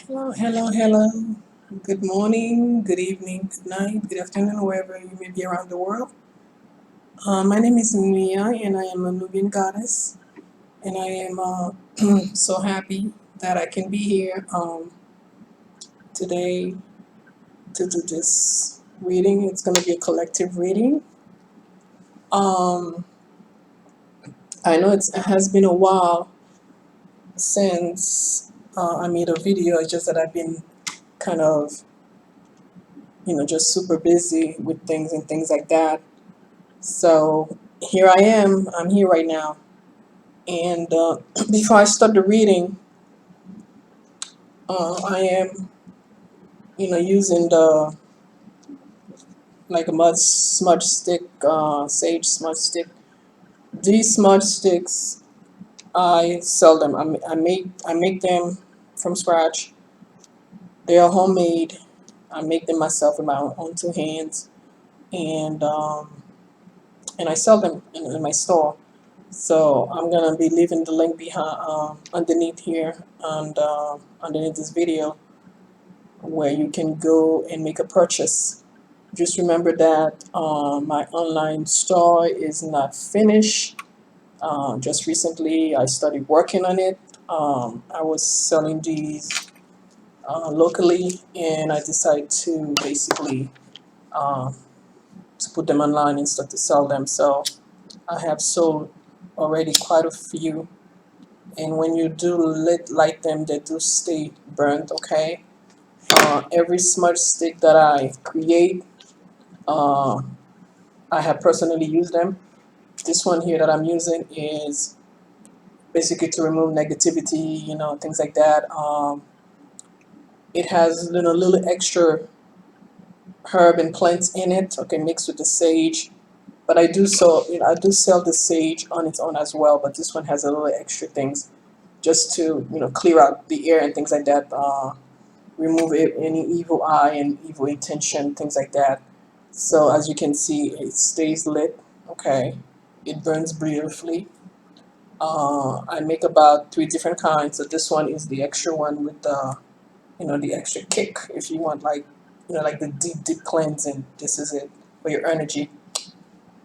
Hello, hello, hello. Good morning, good evening, good night, good afternoon, wherever you may be around the world. My name is Mia, and I am a Nubian goddess, and I am so happy that I can be here today to do this reading. It's going to be a collective reading. Um, I know it has been a while since I made a video. It's just that I've been kind of, just super busy with things and things like that. So here I am. I'm here right now. And before I start the reading, I am, using the like a mud smudge stick, sage smudge stick. These smudge sticks, I sell them. I make them from scratch. They are homemade. I make them myself with my own two hands, and I sell them in my store. So I'm gonna be leaving the link behind underneath here and underneath this video where you can go and make a purchase. Just remember that my online store is not finished. Just recently I started working on it. I was selling these locally, and I decided to basically uh, to put them online and start to sell them. So I have sold already quite a few, and when you do light them, they do stay burnt. Okay. Every smudge stick that I create, uh, I have personally used them. This one here that I'm using is basically to remove negativity, things like that. It has little extra herb and plants in it, okay, mixed with the sage. But I do sell the sage on its own as well. But this one has a little extra things just to clear out the air and things like that. Remove any evil eye and evil intention, things like that. So as you can see, it stays lit. Okay, it burns beautifully. I make about three different kinds. So this one is the extra one with the extra kick. If you want like the deep cleansing, this is it for your energy.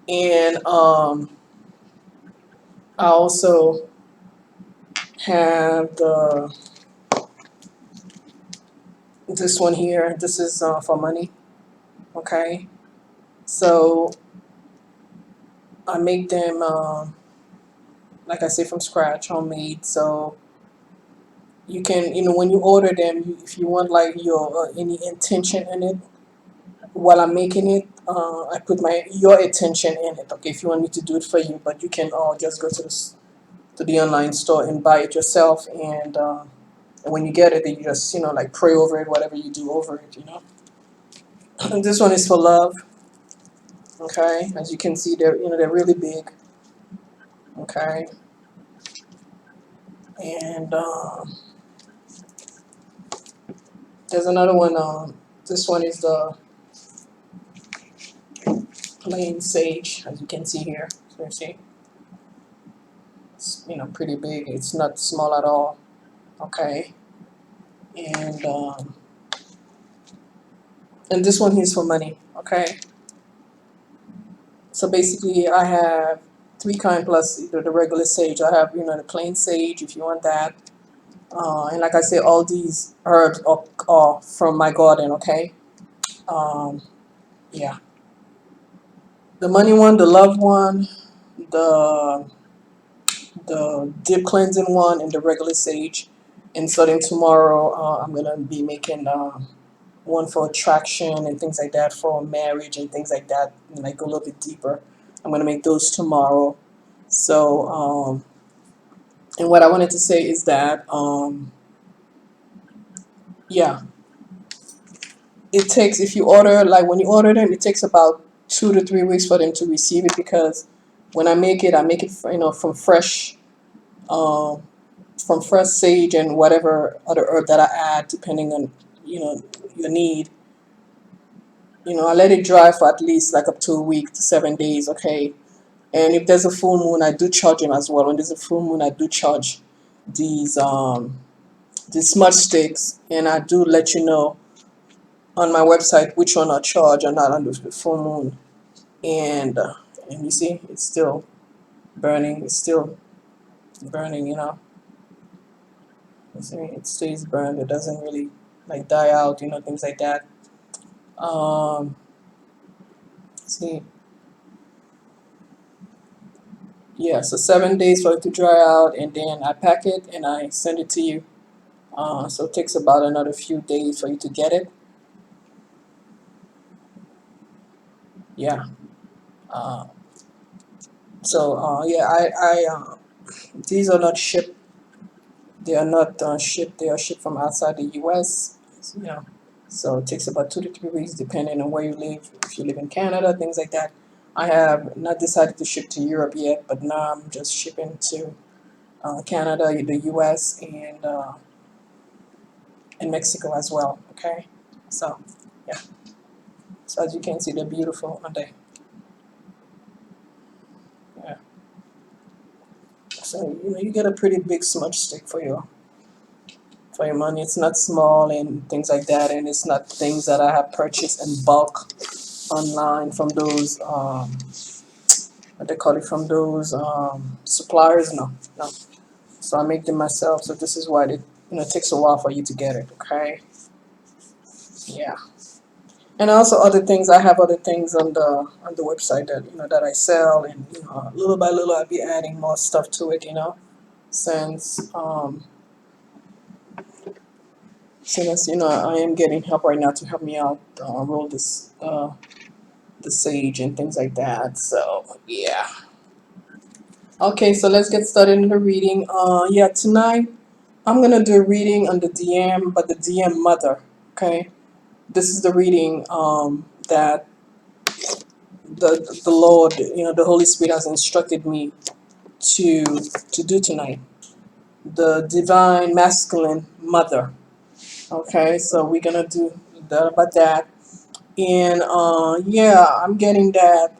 And I also have this one here. This is for money. Okay, so I make them. Like I say, from scratch, homemade. So you can, when you order them, if you want like your any intention in it while I'm making it, I put your attention in it. Okay, if you want me to do it for you, but you can just go to the online store and buy it yourself, and when you get it, then you just like pray over it, whatever you do over it. And this one is for love. Okay, as you can see, they're really big. Okay, and there's another one. This one is the plain sage, as you can see here. So you see, it's pretty big. It's not small at all. Okay, and this one here is for money. Okay, so basically I have three kind plus the regular sage. I have the plain sage if you want that, and like I say, all these herbs are from my garden. Okay, um, yeah, the money one, the love one, the deep cleansing one, and the regular sage. And starting tomorrow, I'm gonna be making one for attraction and things like that, for marriage and things like that, and like go a little bit deeper. I'm gonna make those tomorrow. So, and what I wanted to say is that, yeah, it takes, if you order, like when you order them, it takes about 2 to 3 weeks for them to receive it, because when I make it, from um, fresh sage and whatever other herb that I add, depending on your need. I let it dry for at least like up to a week to 7 days. Okay, and if there's a full moon, I do charge them as well. When there's a full moon, I do charge these the smudge sticks, and I do let you know on my website which one I charge or not under the full moon. And and you see, it's still burning. It's still burning. You see, it stays burned. It doesn't really like die out. Things like that. Um, see, yeah. So 7 days for it to dry out, and then I pack it and I send it to you. So it takes about another few days for you to get it. Yeah. Uh, yeah, these are not shipped. They are not shipped. They are shipped from outside the U.S. So it takes about 2 to 3 weeks, depending on where you live. If you live in Canada, things like that. I have not decided to ship to Europe yet, but now I'm just shipping to Canada, the U.S., and Mexico as well. Okay, so yeah. So as you can see, they're beautiful, aren't they? Yeah. So you get a pretty big smudge stick for your money. It's not small and things like that, and it's not things that I have purchased in bulk online from those what they call it, from those suppliers. No, no. So I make them myself. So this is why it takes a while for you to get it. Okay, yeah. And also other things. I have other things on the website that that I sell, and little by little I'll be adding more stuff to it. Since since I am getting help right now to help me out roll this the sage and things like that. So yeah. Okay, so let's get started in the reading. Yeah, tonight I'm gonna do a reading on the DM, but the DM mother. Okay, this is the reading that the Lord, the Holy Spirit has instructed me to to do tonight. The divine masculine mother. Okay, so we're gonna do that about that. And yeah, I'm getting that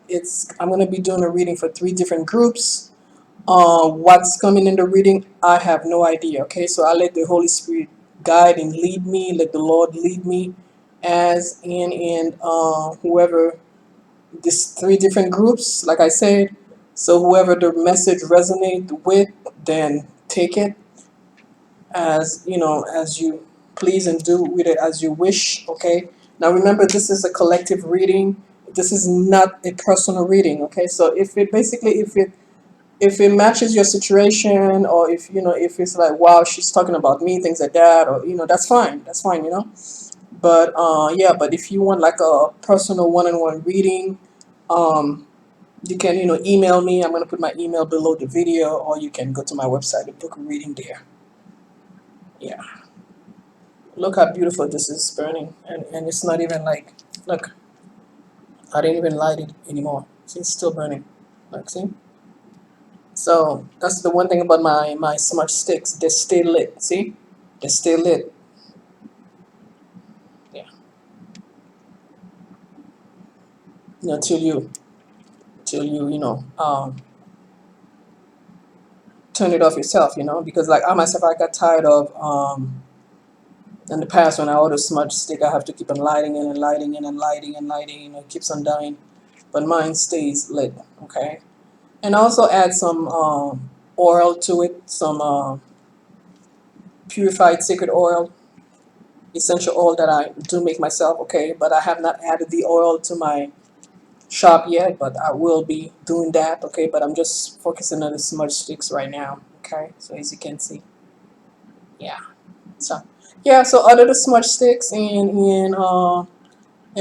I'm gonna be doing a reading for 3 different groups. What's coming in the reading, I have no idea. Okay, so I let the Holy Spirit guide and lead me. Let the Lord lead me, as in whoever these 3 different groups, like I said. So whoever the message resonate with, then take it as you please, and do with it as you wish. Okay. Now remember, this is a collective reading. This is not a personal reading. Okay. So if it matches your situation, or if it's like, wow, she's talking about me, things like that, or that's fine. But yeah, but if you want like a personal one-on-one reading, um you can email me. I'm going to put my email below the video, or you can go to my website and book a reading there. Yeah, look how beautiful this is burning, and it's not even like, look, I didn't even light it anymore. See, it's still burning. Look, see. So that's the one thing about my smudge sticks. They stay lit. See, they stay lit. Yeah, till you turn it off yourself. Because like I myself, I got tired of in the past when I order smudge stick, I have to keep on lighting it and lighting it and lighting and lighting. It keeps on dying, but mine stays lit. Okay, and also add some oil to it, some purified sacred oil, essential oil that I do make myself. Okay, but I have not added the oil to my shop yet, but I will be doing that. Okay, but I'm just focusing on the smudge sticks right now. Okay, so as you can see, yeah. So yeah, so other the smudge sticks, and I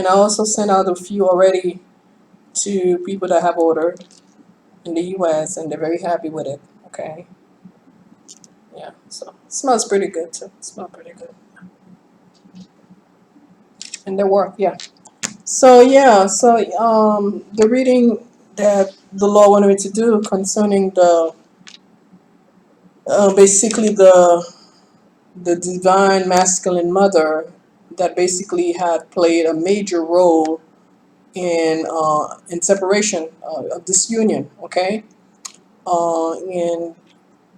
also sent out a few already to people that have ordered in the U.S. and they're very happy with it. Okay, yeah. So it smells pretty good too. It smells pretty good, and they work. Yeah. So yeah. So the reading that the Lord wanted me to do concerning the basically the divine masculine mother that basically had played a major role in separation of this union. Okay, and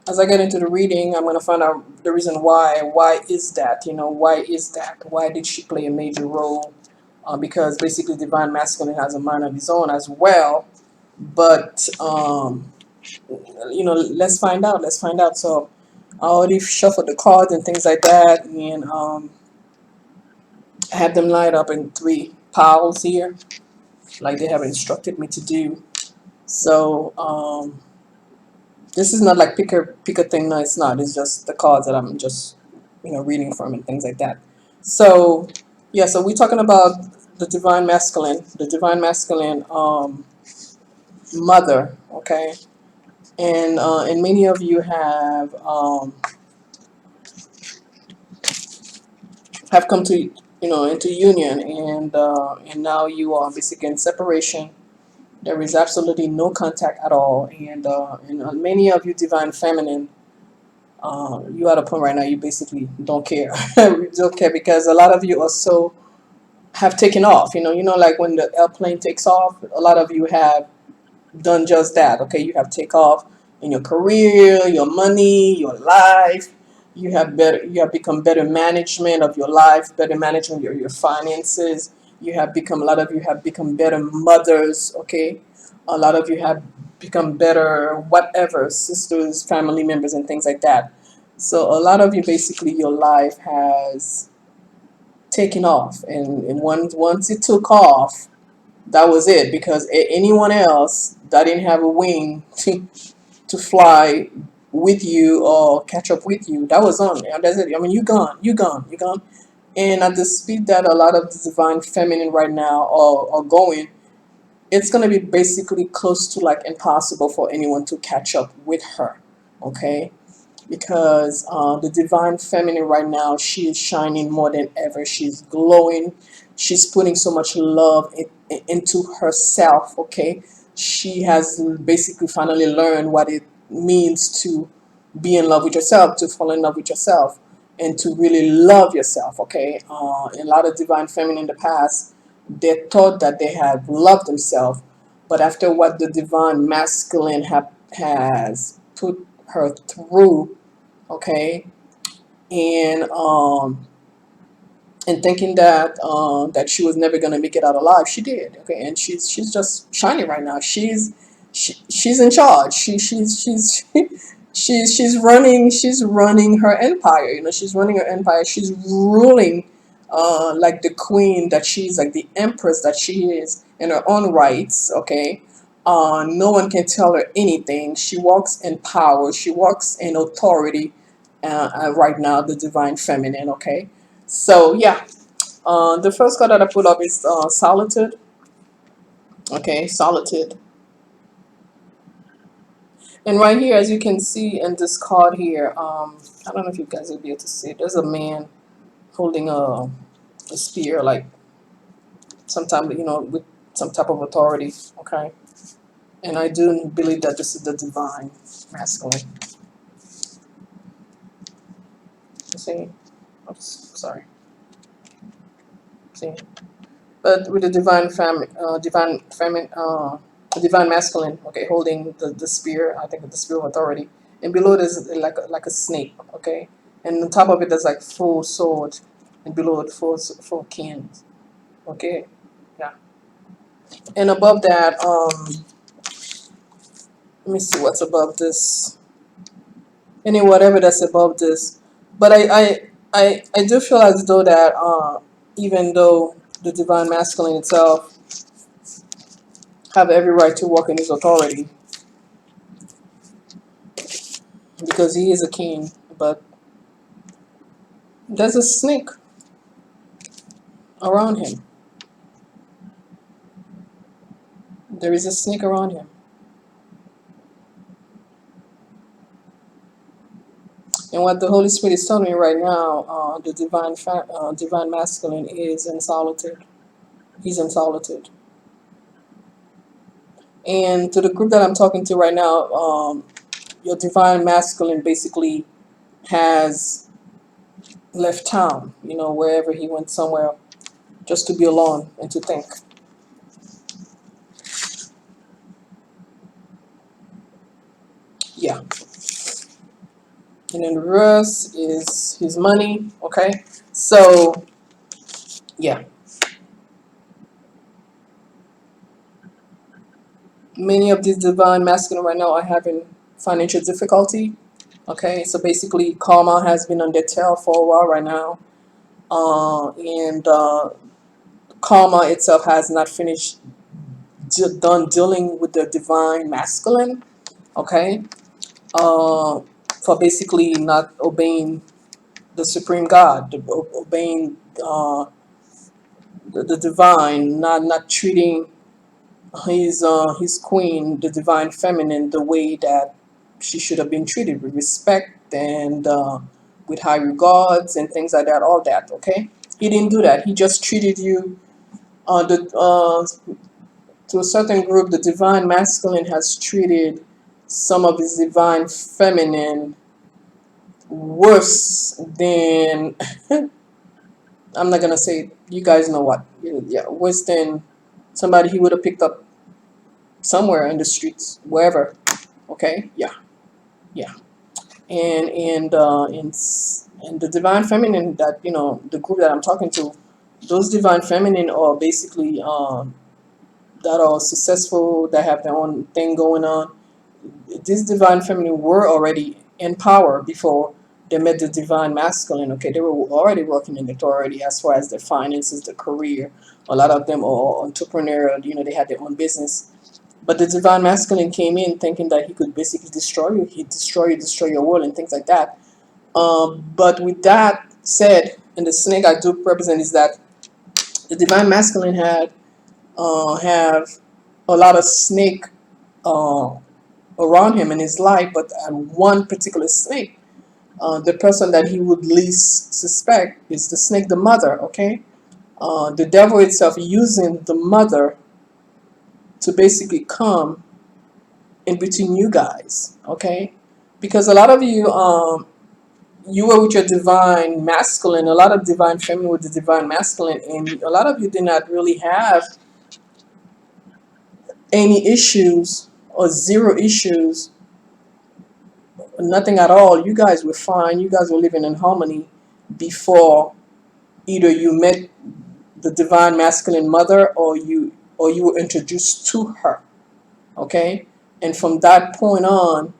as I get into the reading, I'm going to find out the reason why. Why is that? Why is that? Why did she play a major role? Because basically, divine masculine has a mind of his own as well. But let's find out. Let's find out. So I already shuffled the cards and things like that, and I have them lined up in three piles here, like they have instructed me to do. So this is not like pick a thing. No, it's not. It's just the cards that I'm just reading from and things like that. So yeah, so we're talking about the divine masculine mother, okay, and many of you have come to into union, and now you are basically in separation. There is absolutely no contact at all, and many of you divine feminine, you at a point right now you basically don't care. You don't care because a lot of you also have taken off. Like when the airplane takes off, a lot of you have done just that. Okay, you have take off in your career, your money, your life. You have become better management of your life, better management of your finances. A lot of you have become better mothers. Okay, a lot of you have become better whatever sisters, family members, and things like that. So a lot of you basically your life has taken off, and once it took off, that was it, because anyone else that didn't have a wing to fly with you or catch up with you, that was on. And that's it. I mean, you gone, you gone, you gone. And at the speed that a lot of the divine feminine right now are going, it's going to be basically close to like impossible for anyone to catch up with her. Okay, because the divine feminine right now, she is shining more than ever. She's glowing. She's putting so much love into herself. Okay, she has basically finally learned what it means to be in love with yourself, to fall in love with yourself, and to really love yourself. Okay, a lot of divine feminine in the past, they thought that they had loved themselves, but after what the divine masculine has put her through, okay, and thinking that that she was never gonna make it out alive, she did, okay, and she's just shining right now. She's in charge. She's running her empire. She's running her empire. She's ruling like the queen that she's, like the empress that she is in her own rights, okay. No one can tell her anything. She walks in power. She walks in authority. Right now, the divine feminine. Okay, so yeah, the first card that I put up is solitude. Okay, solitude. And right here, as you can see in this card here, I don't know if you guys will be able to see it. There's a man holding a spear, like sometime with some type of authority. Okay, and I do believe that this is the divine masculine. You see, oops, sorry. See. But with the divine masculine, okay, holding the spear, I think the spear of authority, and below there's like a snake, okay, and on top of it there's like full sword, and below it full cans, okay, yeah, and above that, let me see what's above this, any whatever that's above this, but I do feel as though that even though the divine masculine itself have every right to walk in his authority because he is a king, but there's a snake around him. There is a snake around him. And what the Holy Spirit is telling me right now, the divine masculine is in solitude. He's in solitude. And to the group that I'm talking to right now, your divine masculine basically has left town, wherever he went somewhere just to be alone and to think. Yeah. and in reverse is his money. Okay, so yeah, many of these divine masculine right now are having financial difficulty. Okay, so basically karma has been on their tail for a while right now, and karma itself has not finished done dealing with the divine masculine. Okay, uh, for basically not obeying the supreme God, obeying the divine, not treating his queen, the divine feminine, the way that she should have been treated, with respect and with high regards and things like that. All that, okay. He didn't do that. He just treated you the to a certain group. The divine masculine has treated some of his divine feminine worse than I'm not gonna say, you guys know what, yeah, worse than somebody he would have picked up somewhere in the streets, wherever. Okay, yeah, yeah, and the divine feminine, that the group that I'm talking to, those divine feminine are basically that are successful, that have their own thing going on. These divine feminine were already in power before they met the divine masculine. Okay, they were already working in authority as far as their finances, their career. A lot of them are entrepreneurial. They had their own business. But the divine masculine came in thinking that he could basically destroy you. He'd destroy you, destroy your world, and things like that. But with that said, and the snake I do represent is that the divine masculine have a lot of snake uh, around him in his life, but one particular snake, the person that he would least suspect is the snake, the mother. Okay, the devil itself using the mother to basically come in between you guys. Okay, because a lot of you you were with your divine masculine, a lot of divine feminine with the divine masculine, and a lot of you did not really have any issues or zero issues, nothing at all. You guys were fine. You guys were living in harmony before either you met the divine masculine mother, or you were introduced to her. Okay, and from that point on,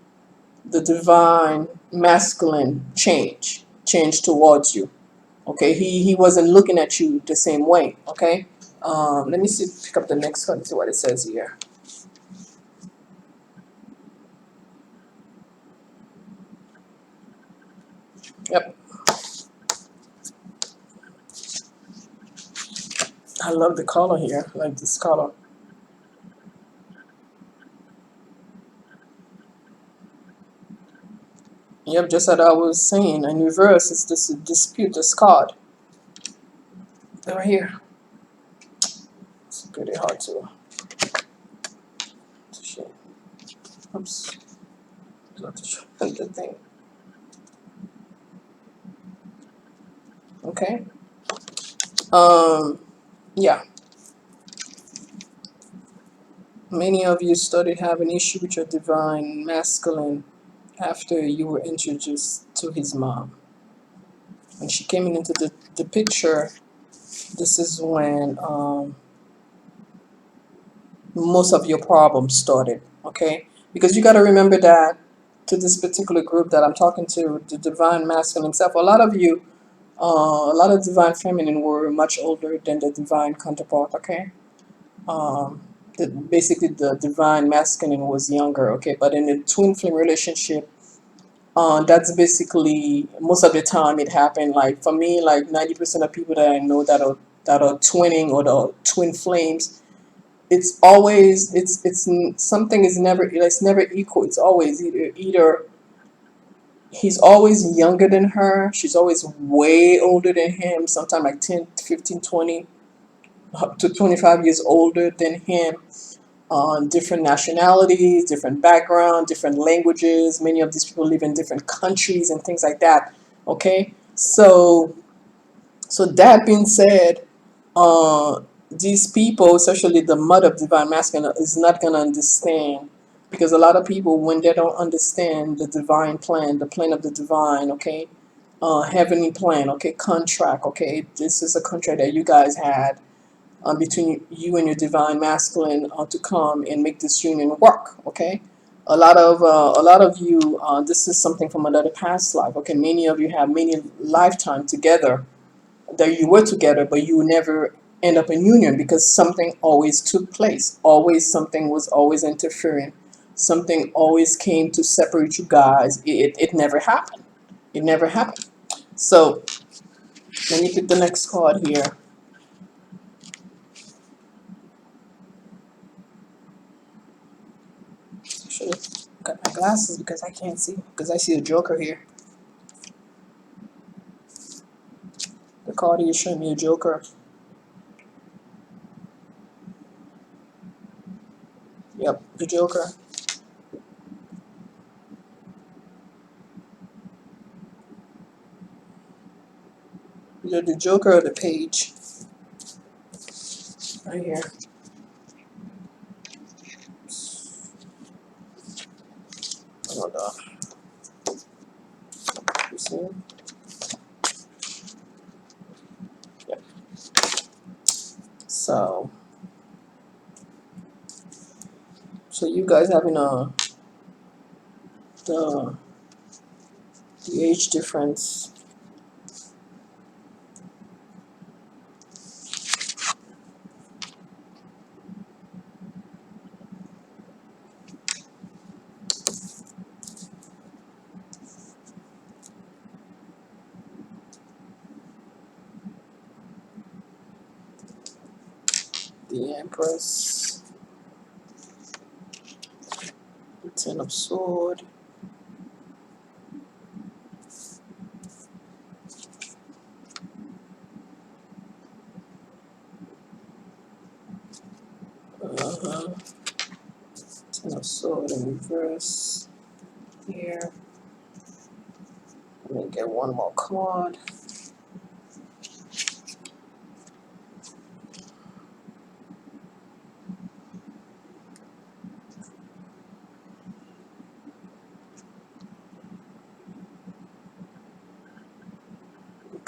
the divine masculine changed towards you. Okay, he wasn't looking at you the same way. Okay, let me see, pick up the next one, see what it says here. Yep, I love the color here. I like this color. Yep, just as I was saying, in reverse, it's this dispute, this card. Right here. It's pretty hard to show. Oops, not to show the thing. Okay. Yeah. Many of you started having issue with your divine masculine after you were introduced to his mom. When she came into the picture, this is when most of your problems started. Okay, because you got to remember that to this particular group that I'm talking to, the divine masculine himself, a lot of you, a lot of divine feminine were much older than the divine counterpart. Okay, um, basically the divine masculine was younger. Okay, but in the twin flame relationship, that's basically most of the time it happened. Like for me, like 90% of people that I know that are twinning or the twin flames, it's always something is never, it's never equal. It's always either he's always younger than her, she's always way older than him, sometimes like 10, 15, 20, up to 25 years older than him, on different nationalities, different background, different languages. Many of these people live in different countries and things like that. Okay, so that being said, uh, these people, especially the mother of divine masculine, is not gonna understand Because a lot of people, when they don't understand the divine plan, the plan of the divine, okay, heavenly plan, okay, contract, okay, this is a contract that you guys had between you and your divine masculine to come and make this union work, okay. A lot of you, this is something from another past life, okay. Many of you have many lifetime together, that you were together, but you never end up in union because something always took place. Always something was always interfering. Something always came to separate you guys. It never happened. It never happened. So let me pick the next card here. Should have got my glasses because I can't see. Because I see a joker here. The card here is showing me a joker. Yep, the joker. Either the joker or the page. Right here. Hold on. You see? Yep. So you guys having the the age difference. The Empress, the Ten of Sword, uh-huh. Ten of Sword in reverse here. Let me get one more card.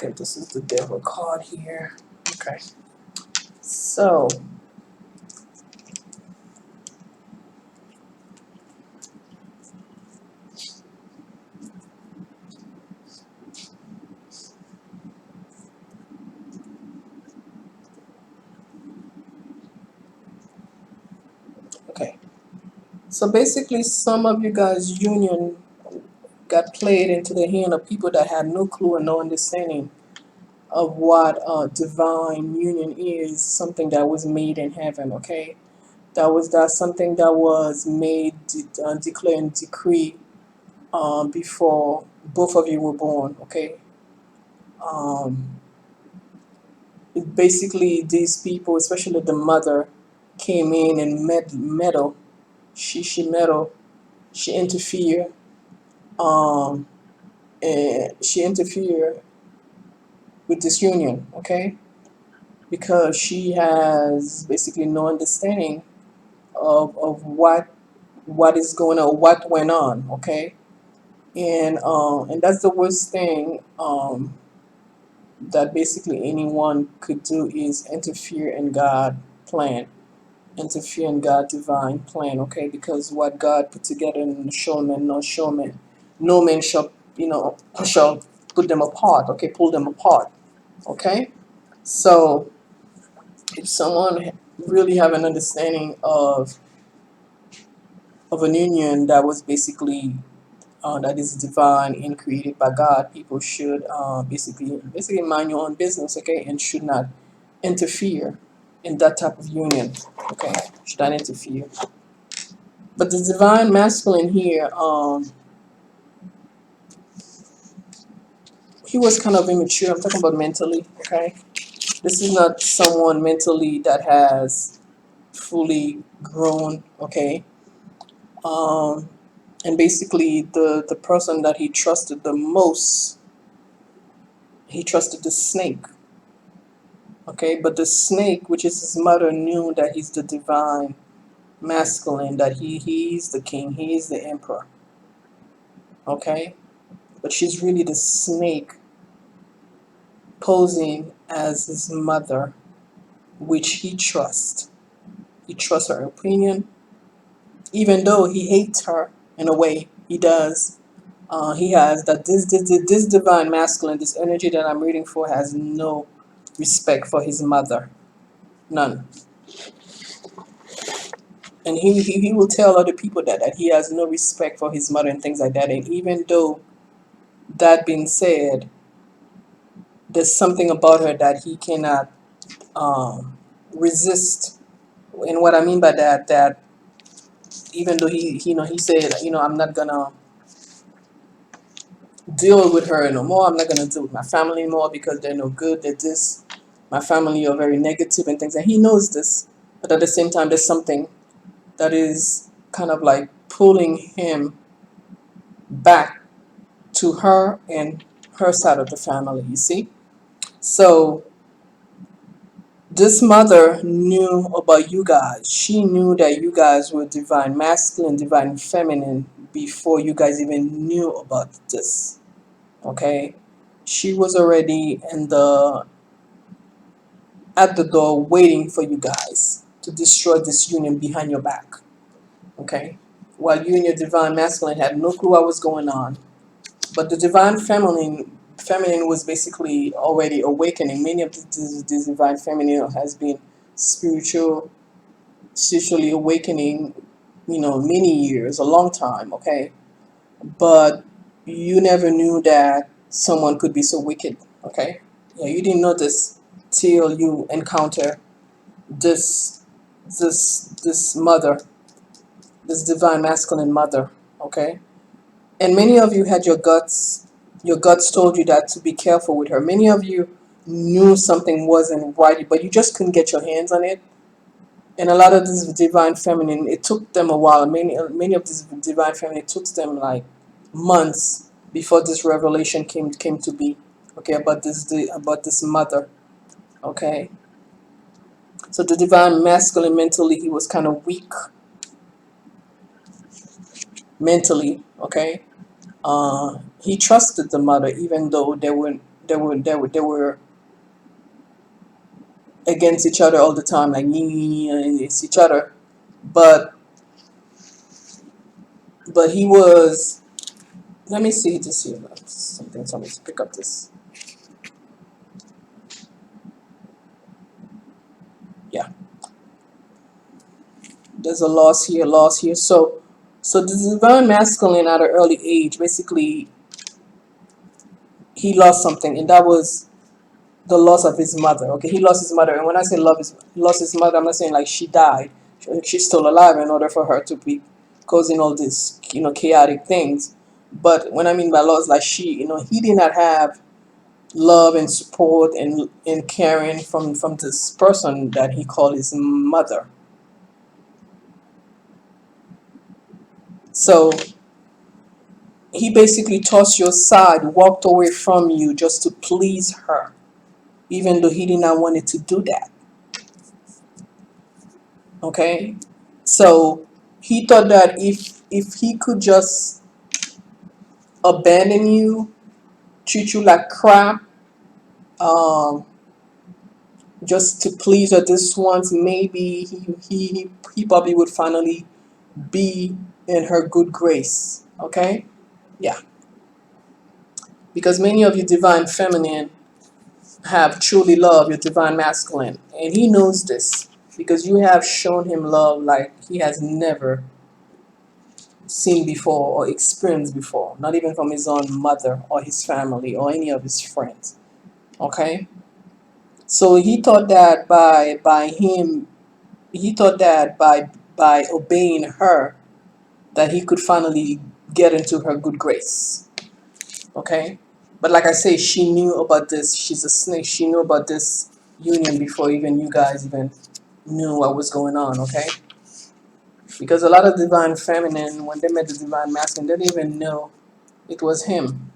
Okay, this is the Devil card here. Okay, so okay, so basically, some of you guys' union got played into the hand of people that had no clue and no understanding of what divine union is. Something that was made in heaven. Okay, that's something that was made, declared, and decree before both of you were born. Okay, um, basically these people, especially the mother, came in and meddle. She meddle. She interfere. Um, and she interfere with this union. Okay, because she has basically no understanding of what is going on, what went on. Okay, and that's the worst thing. That basically anyone could do is interfere in God plan, interfere in God divine plan, okay? Because what God put together in showman, no showman, no man shall, shall put them apart, okay? Pull them apart, okay? So if someone really have an understanding of an union that was basically that is divine and created by God, people should basically mind your own business, okay, and should not interfere in that type of union, okay, should not interfere. But the divine masculine here, he was kind of immature. I'm talking about mentally, okay. This is not someone mentally that has fully grown, okay. Um, and basically, the person that he trusted the most, he trusted the snake. Okay, but the snake, which is his mother, knew that he's the divine. masculine, that he's the king, he's the emperor, okay? But she's really the snake posing as his mother, which he trusts. He trusts her opinion, even though he hates her in a way. He does. He has that this divine masculine, this energy that I'm reading for, has no respect for his mother, none. And he will tell other people that he has no respect for his mother and things like that. And even though that being said, there's something about her that he cannot resist. And what I mean by that, that even though he said, I'm not gonna deal with her no more. I'm not gonna deal with my family anymore because they're no good. They're this. My family are very negative and things. And he knows this, but at the same time, there's something that is kind of like pulling him back to her and her side of the family. You see, so this mother knew about you guys. She knew that you guys were divine masculine, divine feminine before you guys even knew about this. Okay, she was already in the at the door waiting for you guys to destroy this union behind your back. Okay, while you and your divine masculine had no clue what was going on, but the divine feminine was basically already awakening. Many of the divine feminine has been spiritually awakening, many years, a long time. Okay, but you never knew that someone could be so wicked. Okay, yeah, you didn't know this till you encounter this this mother, this divine masculine mother. Okay, and many of you had your guts told you that to be careful with her. Many of you knew something wasn't right, but you just couldn't get your hands on it. And a lot of this divine feminine, it took them a while. Many of this divine feminine, it took them like months before this revelation came to be. Okay, about this mother. Okay, so the divine masculine, mentally he was kind of weak mentally. Okay, he trusted the mother even though they were against each other all the time, like against each other. But he was. Let me see this here. Something told me to pick up this. Yeah, there's a loss here. So the divine masculine at an early age, basically, he lost something, and that was the loss of his mother. Okay, he lost his mother, and when I say lost his mother, I'm not saying like she died. She's still alive in order for her to be causing all this, chaotic things. But when I mean by loss, like he did not have love and support and caring from this person that he called his mother. So he basically tossed you aside, walked away from you just to please her, even though he did not want it to do that. Okay, so he thought that if he could just abandon you, treat you like crap, um, just to please her this once, maybe he probably would finally be in her good grace. Okay, yeah, because many of you divine feminine have truly loved your divine masculine, and he knows this because you have shown him love like he has never seen before or experienced before, not even from his own mother or his family or any of his friends. Okay? So he thought that he thought that by obeying her that he could finally get into her good grace. Okay? But like I say, she knew about this. She's a snake. She knew about this union before even you guys even knew what was going on, okay? Because a lot of divine feminine, when they met the divine masculine, they didn't even know it was him.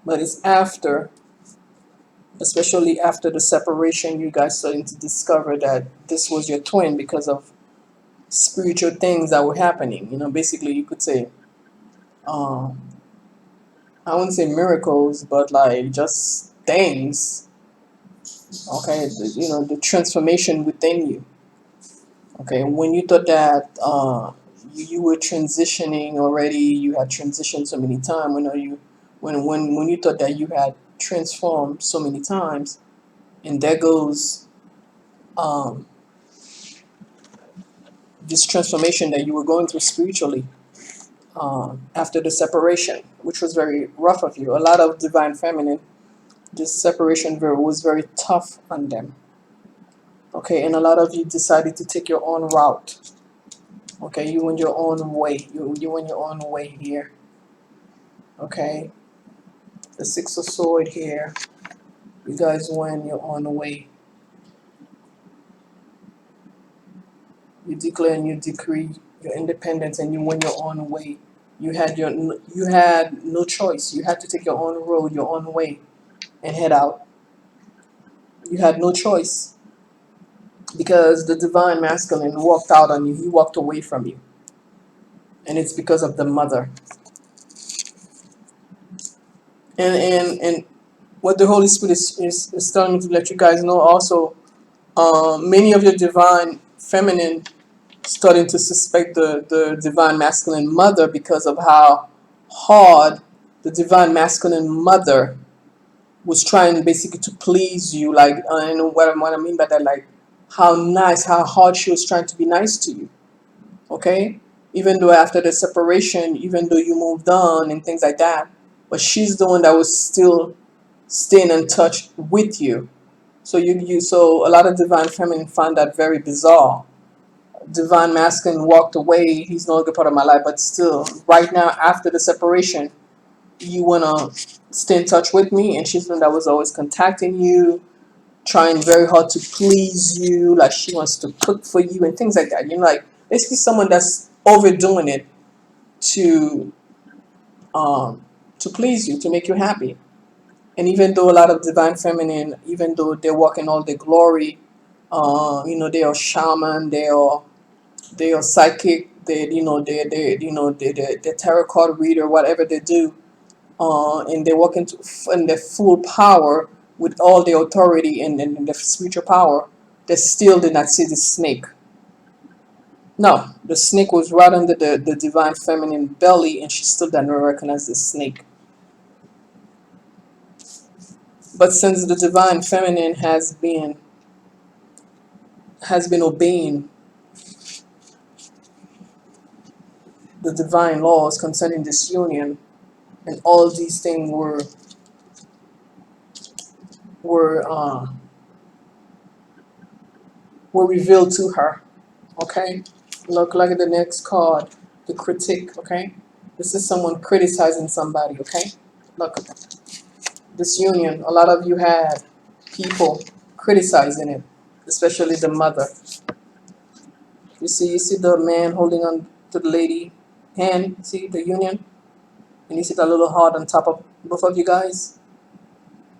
But it's after especially after the separation. You guys starting to discover that this was your twin because of spiritual things that were happening. Basically, you could say, um, I wouldn't say miracles, but like just things. Okay, the transformation within you. Okay, when you thought that you were transitioning already, you had transitioned so many times. When you thought that you had transformed so many times, and there goes um, this transformation that you were going through spiritually after the separation, which was very rough of you. A lot of divine feminine, this separation was very tough on them. Okay, and a lot of you decided to take your own route. Okay, you went your own way. You went your own way here. Okay, the Six of Sword here. You guys went your own way. You declare and you decree your independence, and you went your own way. You had no choice. You had to take your own road, your own way, and head out. You had no choice because the divine masculine walked out on you. He walked away from you, and it's because of the mother. And what the Holy Spirit is telling me to let you guys know also. Many of your divine feminine starting to suspect the divine masculine mother because of how hard the divine masculine mother was trying basically to please you. Like, and what I mean by that, like how nice, how hard she was trying to be nice to you. Okay? Even though after the separation, even though you moved on and things like that, but she's the one that was still staying in touch with you. So a lot of divine feminine find that very bizarre. Divine masculine walked away. He's no longer part of my life, but still, right now after the separation, you wanna stay in touch with me, and she's the one that was always contacting you, trying very hard to please you. Like she wants to cook for you and things like that. Like basically someone that's overdoing it to um to please you, to make you happy. And even though a lot of divine feminine, even though they're walking all the glory, they are shaman, they are psychic, they tarot card reader, whatever they do, and they walk in their full power with all the authority and the spiritual power. They still did not see the snake. No, the snake was right under the divine feminine belly, and she still did not recognize the snake. But since the divine feminine has been obeying the divine laws concerning this union, and all these things were uh, were revealed to her. Okay, look at the next card, the critique. Okay, this is someone criticizing somebody. Okay, look, this union. A lot of you had people criticizing it, especially the mother. You see the man holding on to the lady hand. See the union, and you see that little heart on top of both of you guys.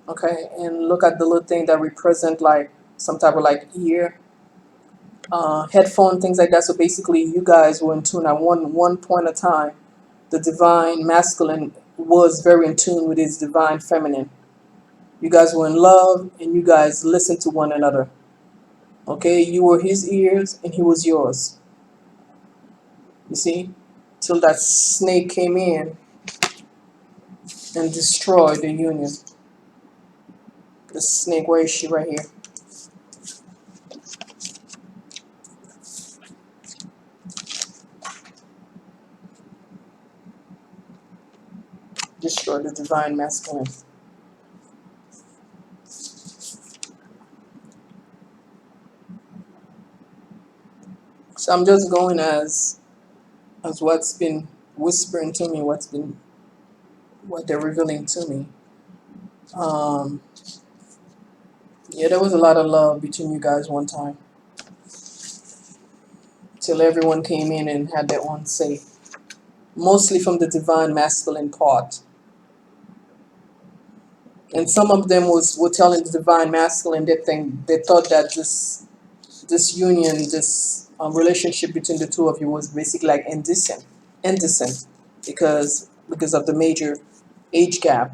Okay, and look at the little thing that represent like some type of like ear, headphone, things like that. So basically, you guys were in tune at one point of time. The divine masculine was very in tune with his divine feminine. You guys were in love, and you guys listened to one another. Okay, you were his ears, and he was yours. You see, till that snake came in and destroyed the union. The snake, where is she? Right here. Destroyed the divine masculine. So I'm just going as what's been whispering to me, what they're revealing to me. Um, yeah, there was a lot of love between you guys one time, till everyone came in and had their own say, mostly from the divine masculine part. and some of them were telling the divine masculine they thought that this union, this relationship between the two of you was basically like indecent, because of the major age gap.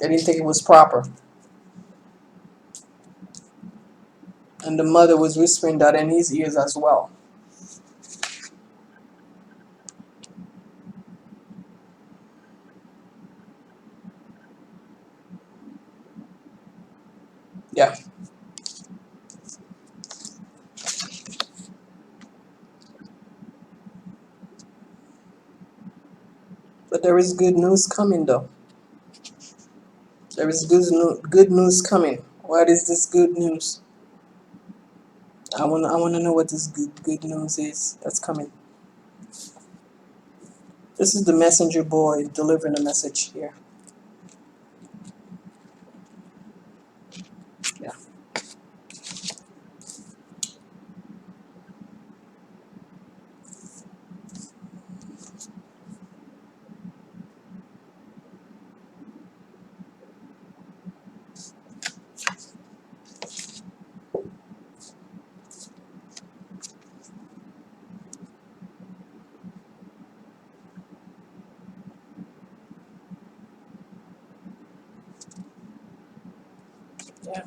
They didn't think it was proper, and the mother was whispering that in his ears as well. Yeah, but there is good news coming though. There is good news coming. What is this good news? I wanna know what this good news is that's coming. This is the messenger boy delivering a message here. Yeah, yeah.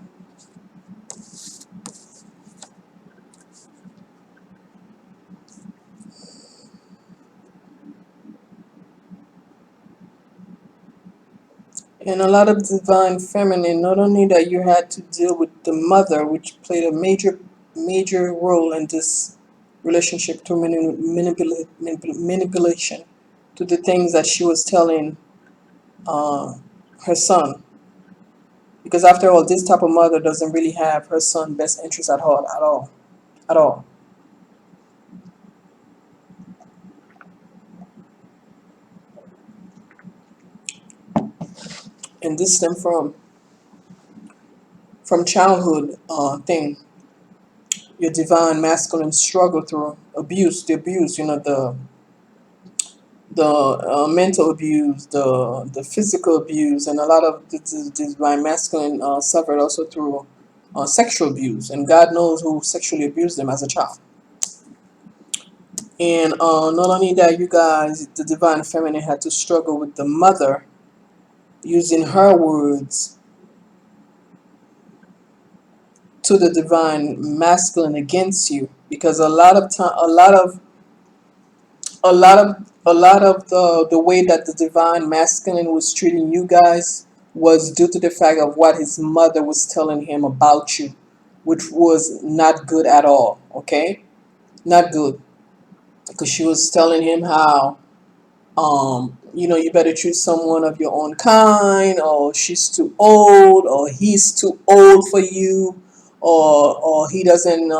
And a lot of divine feminine, not only that you had to deal with the mother, which played a major role in this relationship through manipulation to the things that she was telling uh, her son. Because after all, this type of mother doesn't really have her son best interest at heart at all, at all. And this stem from childhood thing, your divine masculine struggle through abuse, the abuse, the mental abuse, the physical abuse, and a lot of this my masculine suffered also through sexual abuse, and God knows who sexually abused them as a child. And not only that, you guys, the divine feminine had to struggle with the mother using her words to the divine masculine against you, because a lot of time, a lot of the way that the divine masculine was treating you guys was due to the fact of what his mother was telling him about you, which was not good at all. Okay, not good, because she was telling him how you better choose someone of your own kind, or she's too old, or he's too old for you, or he doesn't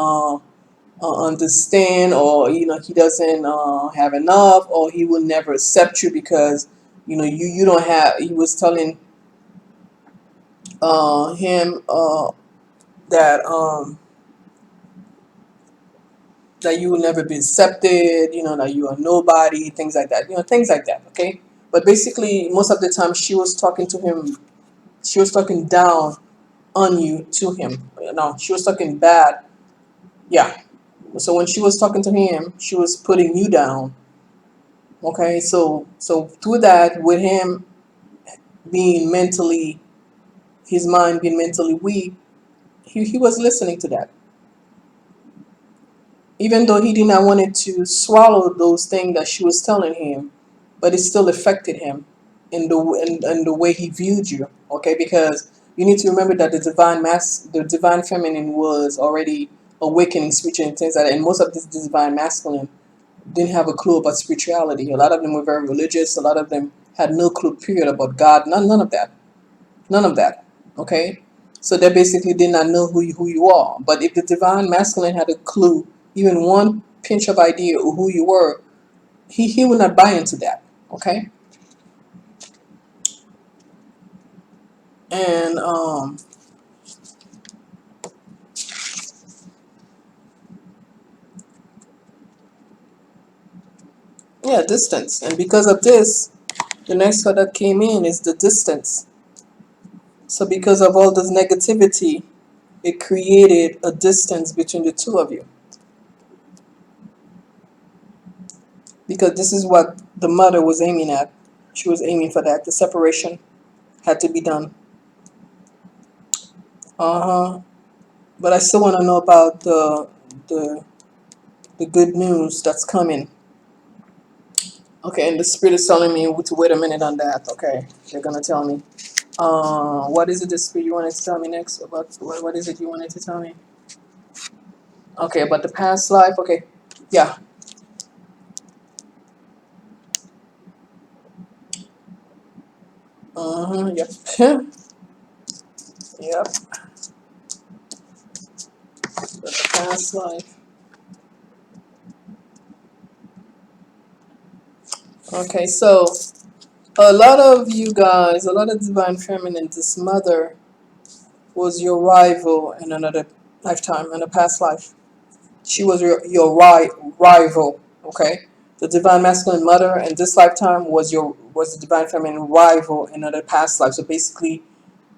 understand, or he doesn't have enough, or he will never accept you because you don't have. He was telling him that that you will never be accepted, that you are nobody, things like that, things like that. Okay, but basically most of the time she was talking to him, she was talking down on you to him. No, she was talking bad. Yeah, so when she was talking to him, she was putting you down. Okay, so through that, with him being mentally, his mind being mentally weak, he was listening to that, even though he did not wanted to swallow those things that she was telling him, but it still affected him in the way he viewed you. Okay, because you need to remember that the divine feminine was already awakening spiritual and things like that, and most of this divine masculine didn't have a clue about spirituality. A lot of them were very religious. A lot of them had no clue, period, about God. None of that. None of that. Okay? So they basically did not know who you are. But if the divine masculine had a clue, even one pinch of idea of who you were, he would not buy into that. Okay? And yeah, distance. And because of this, The next card that came in is the distance. So because of all this negativity, it created a distance between the two of you. Because this is what the mother was aiming at. She was aiming for that. The separation had to be done. Uh-huh. But I still want to know about the the good news that's coming. Okay, and the spirit is telling me to wait a minute on that. Okay, they're gonna tell me. What is it the spirit you wanted to tell me next about? What is it you wanted to tell me? Okay, about the past life. Okay, yeah. Uh-huh. Yep. Yep. The past life. Okay, so a lot of you guys, a lot of divine feminine, this mother was your rival in another lifetime, in a past life. She was rival. Okay, the divine masculine mother in this lifetime was the divine feminine rival in another past life. So basically,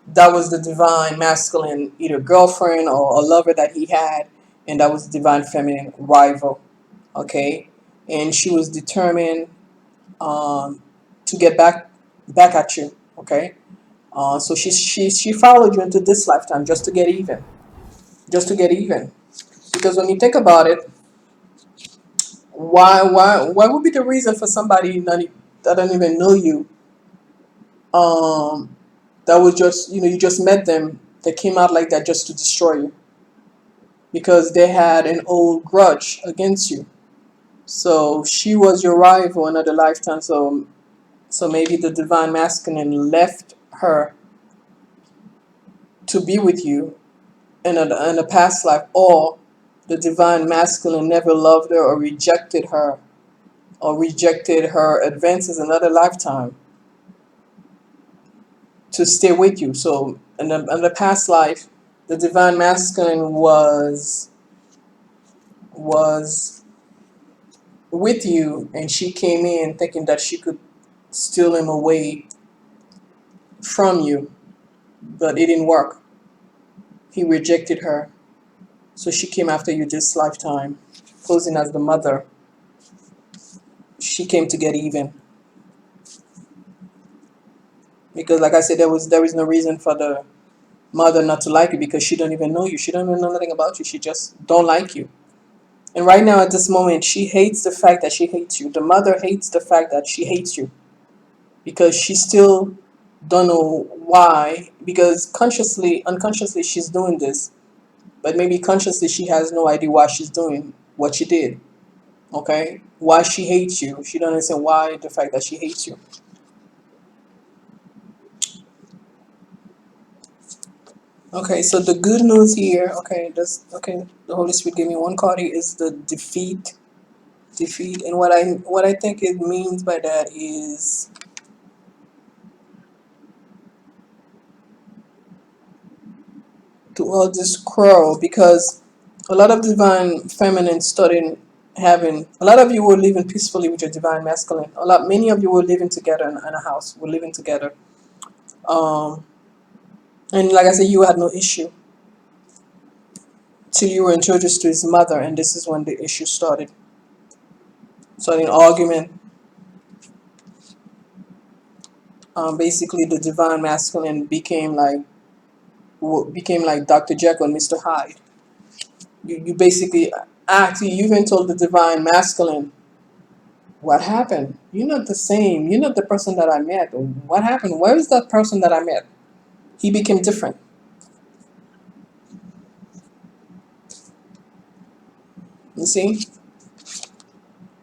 that was the divine masculine either girlfriend or a lover that he had, and that was the divine feminine rival. Okay, and she was determined um, to get back at you. Okay, so she followed you into this lifetime just to get even, just to get even. Because when you think about it, why would be the reason for somebody that don't even know you, um, that was just you just met them, that came out like that just to destroy you because they had an old grudge against you. So she was your rival in another lifetime. So maybe the divine masculine left her to be with you in a past life, or the divine masculine never loved her or rejected her advances in another lifetime to stay with you. So in the past life, the divine masculine was with you, and she came in thinking that she could steal him away from you, but it didn't work. He rejected her, so she came after you this lifetime, posing as the mother. She came to get even because, like I said, there is no reason for the mother not to like you because she don't even know you. She don't even know nothing about you. She just don't like you. And right now, at this moment, she hates the fact that she hates you. The mother hates the fact that she hates you because she still don't know why. Because unconsciously, she's doing this, but maybe consciously, she has no idea why she's doing what she did. Okay, why she hates you? She don't understand why the fact that she hates you. Okay, so the good news here. Okay, this okay. The Holy Spirit gave me one card here is the defeat, and what I think it means by that is to all this quarrel because a lot of divine feminine started having a lot of you were living peacefully with your divine masculine. Many of you were living together in a house. Were living together, um, and like I said, you had no issue till you were introduced to his mother, and this is when the issue started. Starting argument. Basically, the divine masculine became like Dr. Jekyll and Mr. Hyde. You basically you even told the divine masculine what happened. You're not the same. You're not the person that I met. What happened? Where is that person that I met? He became different. You see?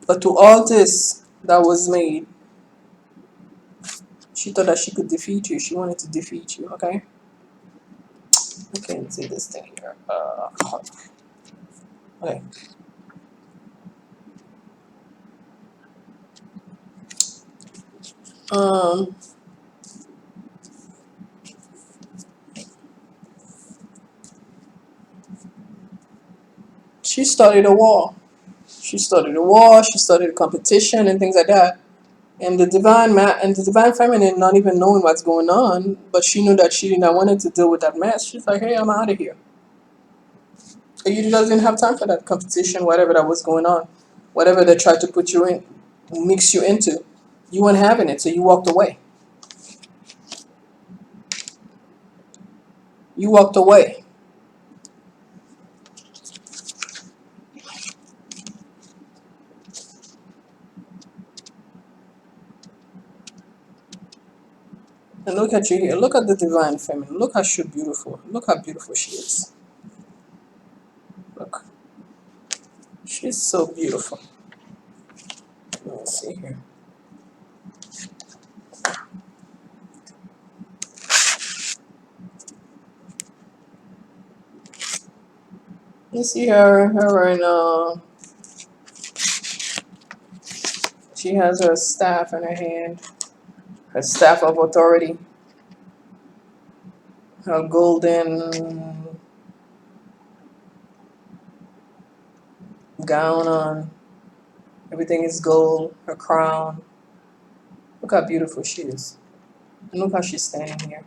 But to all this that was made, she thought that she could defeat you. She wanted to defeat you, okay? I can't see this thing here. Okay. Um, she started a war. She started a war, she started a competition and things like that. And the divine feminine not even knowing what's going on, but she knew that she did not want to deal with that mess. She's like, hey, I'm out of here. And you doesn't have time for that competition, whatever that was going on, whatever they tried to put you in, mix you into. You weren't having it, so you walked away. You walked away. And look at you here. Look at the divine feminine. Look how she's beautiful. Look how beautiful she is. Look. She's so beautiful. Let me see here. You see her and she has her staff in her hand, her staff of authority, her golden gown on. Everything is gold, her crown. Look how beautiful she is. And look how she's standing here.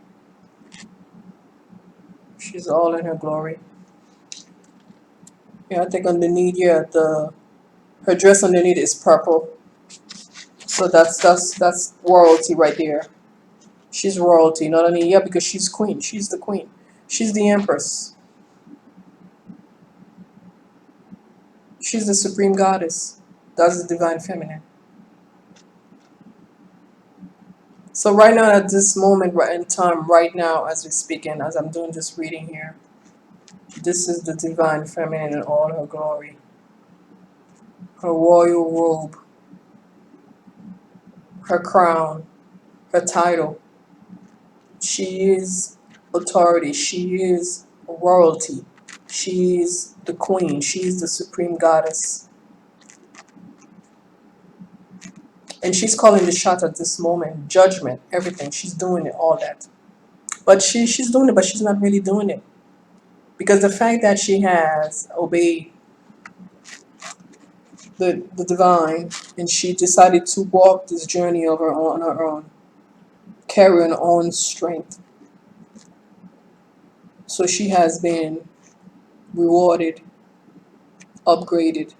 She's all in her glory. Yeah, I think underneath, yeah, her dress underneath is purple. So that's royalty right there. She's royalty, not only yeah, because she's queen. She's the queen. She's the empress. She's the supreme goddess. That's the divine feminine. So right now, at this moment, right in time, right now, as we speak, and as I'm doing this reading here, this is the divine feminine in all her glory. Her royal robe, her crown, her title. She is authority. She is royalty. She is the queen. She is the supreme goddess. And she's calling the shot at this moment. Judgment, everything. She's doing it, all that. But she's doing it, but she's not really doing it. Because the fact that she has obeyed the divine and she decided to walk this journey of her own, carry her own strength. So she has been rewarded, upgraded.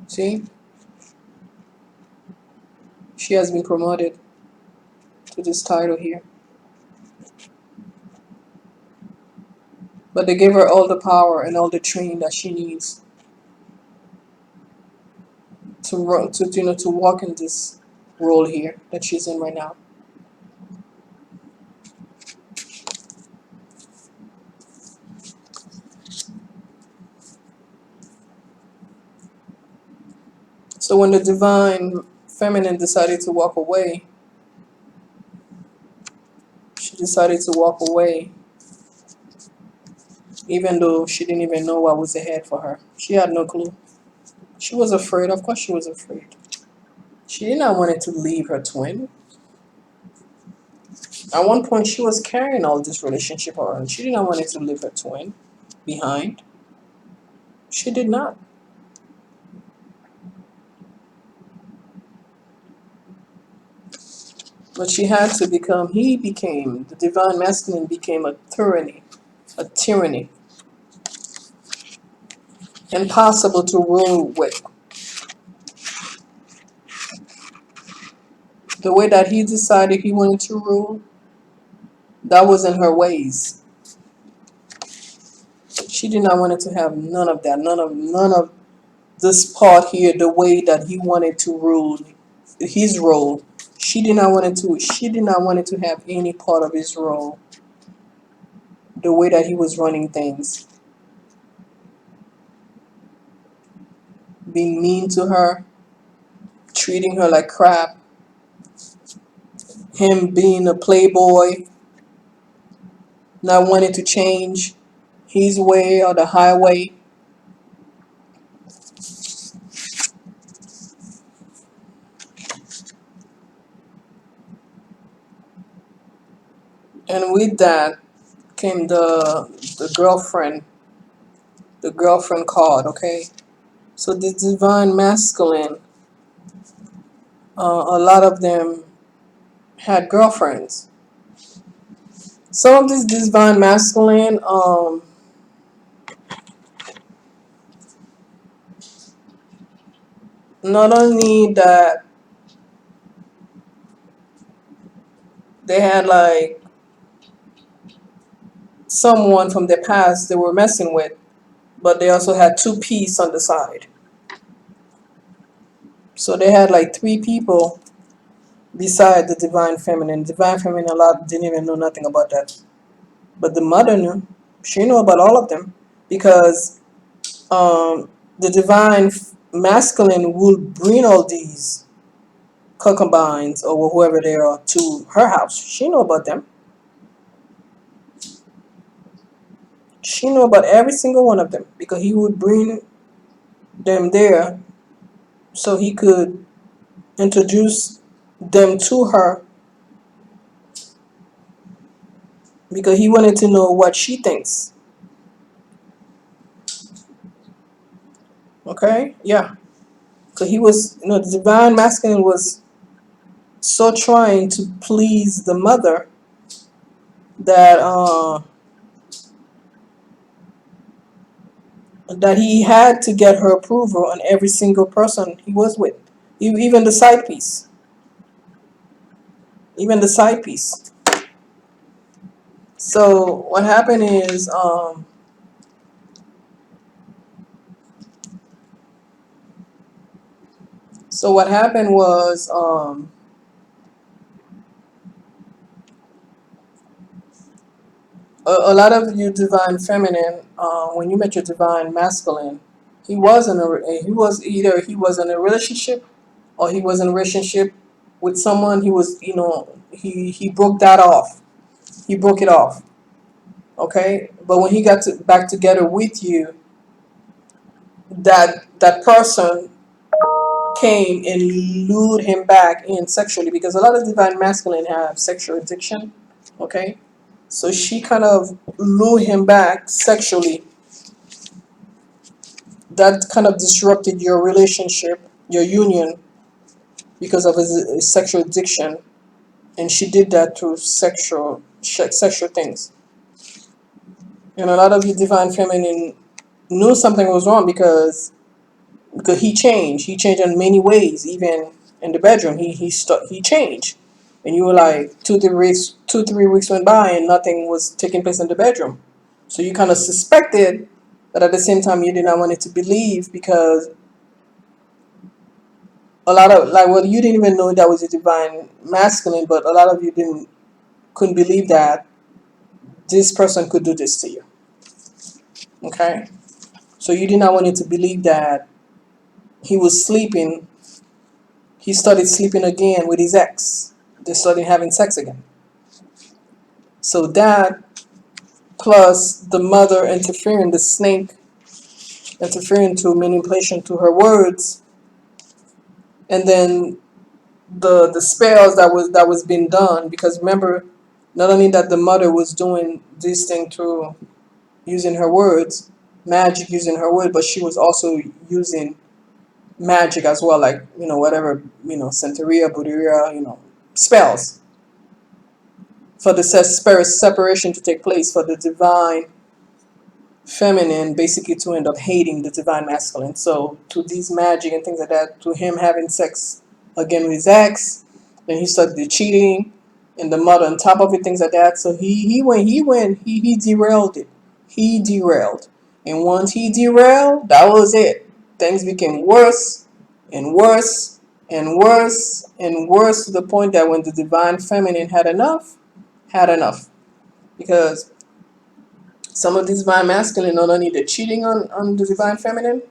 See? She has been promoted to this title here. But they gave her all the power and all the training that she needs to walk in this role here that she's in right now. So when the divine feminine decided to walk away, she decided to walk away even though she didn't even know what was ahead for her. She had no clue. She was afraid. Of course she was afraid. She did not want to leave her twin. At one point she was carrying all this relationship around. She did not want to leave her twin behind. She did not. But she had to become, the divine masculine became a tyranny, impossible to rule with. The way that he decided he wanted to rule, that wasn't her ways. She did not want to have none of that, none of this part here, the way that he wanted to rule his role. She did not want to have any part of his role, the way that he was running things, being mean to her, treating her like crap, him being a playboy, not wanting to change his way or the highway. And with that came the girlfriend card, okay? So the divine masculine, a lot of them had girlfriends. Some of this divine masculine, not only that they had like someone from their past they were messing with, but they also had two peace on the side. So they had like three people beside the divine feminine. Divine feminine, a lot didn't even know nothing about that, but the mother knew. She knew about all of them because the divine masculine would bring all these concubines or whoever they are to her house. She knew about them. She knew about every single one of them because he would bring them there so he could introduce them to her because he wanted to know what she thinks. Okay? Yeah. So he was, the divine masculine was so trying to please the mother that that he had to get her approval on every single person he was with, even the side piece, even the side piece. So what happened is, so what happened was, a lot of you divine feminine, when you met your divine masculine, he was either he was in a relationship or he was in a relationship with someone. He was, he broke that off. He broke it off. Okay, but when he got back together with you, that person came and lured him back in sexually because a lot of divine masculine have sexual addiction. Okay, so she kind of lured him back sexually. That kind of disrupted your relationship, your union, because of his sexual addiction, and she did that through sexual things. And a lot of you divine feminine knew something was wrong because he changed. He changed in many ways, even in the bedroom. He changed, and you were like 2 3 weeks. 2 3 weeks went by and nothing was taking place in the bedroom. So you kind of suspected, but at the same time you did not want it to believe because a lot of like well you didn't even know that was a divine masculine, but a lot of you couldn't believe that this person could do this to you. Okay, so you did not want it to believe that he was sleeping. He started sleeping again with his ex. They started having sex again. So that plus the mother interfering, the snake interfering to manipulation to her words, and then the spells that was being done. Because remember, not only that the mother was doing this thing through using her words, magic using her word, but she was also using magic as well, like whatever Santeria, Buddhira, spells for the separation to take place for the divine feminine basically to end up hating the divine masculine. So to these magic and things like that, to him having sex again with his ex, then he started the cheating and the mother on top of it, things like that. So he derailed it. He derailed. And once he derailed, that was it. Things became worse and worse and worse and worse to the point that when the divine feminine had enough. Because some of these divine masculine not only they're cheating on the divine feminine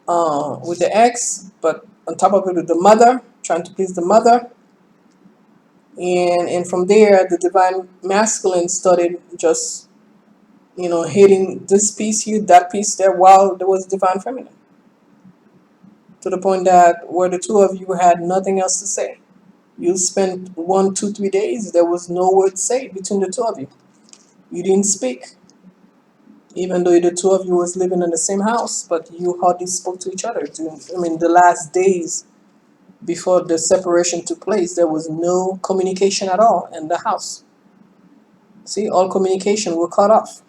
with the ex, but on top of it with the mother, trying to please the mother. And from there the divine masculine started just hitting this piece here, that piece there while there was divine feminine. To the point that where the two of you had nothing else to say. You spent 1 2 3 days, there was no word said between the two of you. You didn't speak. even though the two of you was living in the same house, but you hardly spoke to each other. I mean, the last days before the separation took place, there was no communication at all in the house. See, all communication were cut off.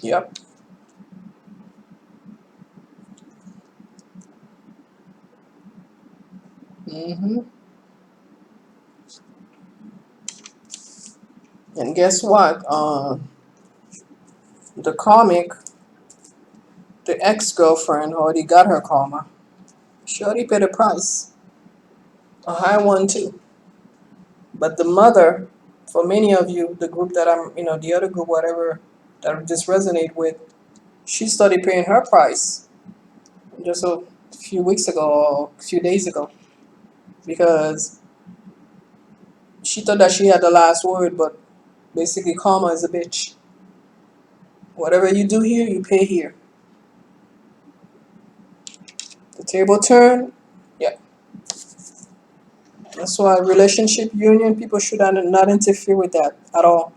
Yep. hmm And guess what? The comic, the ex-girlfriend already got her karma. She already paid a price, a high one too. But the mother, for many of you, the group that the other group, whatever, that this resonate with, she started paying her price just a few weeks ago or a few days ago because she thought that she had the last word, but basically karma is a bitch. Whatever you do here, you pay here. The table turn, yeah. That's why relationship union people should not interfere with that at all.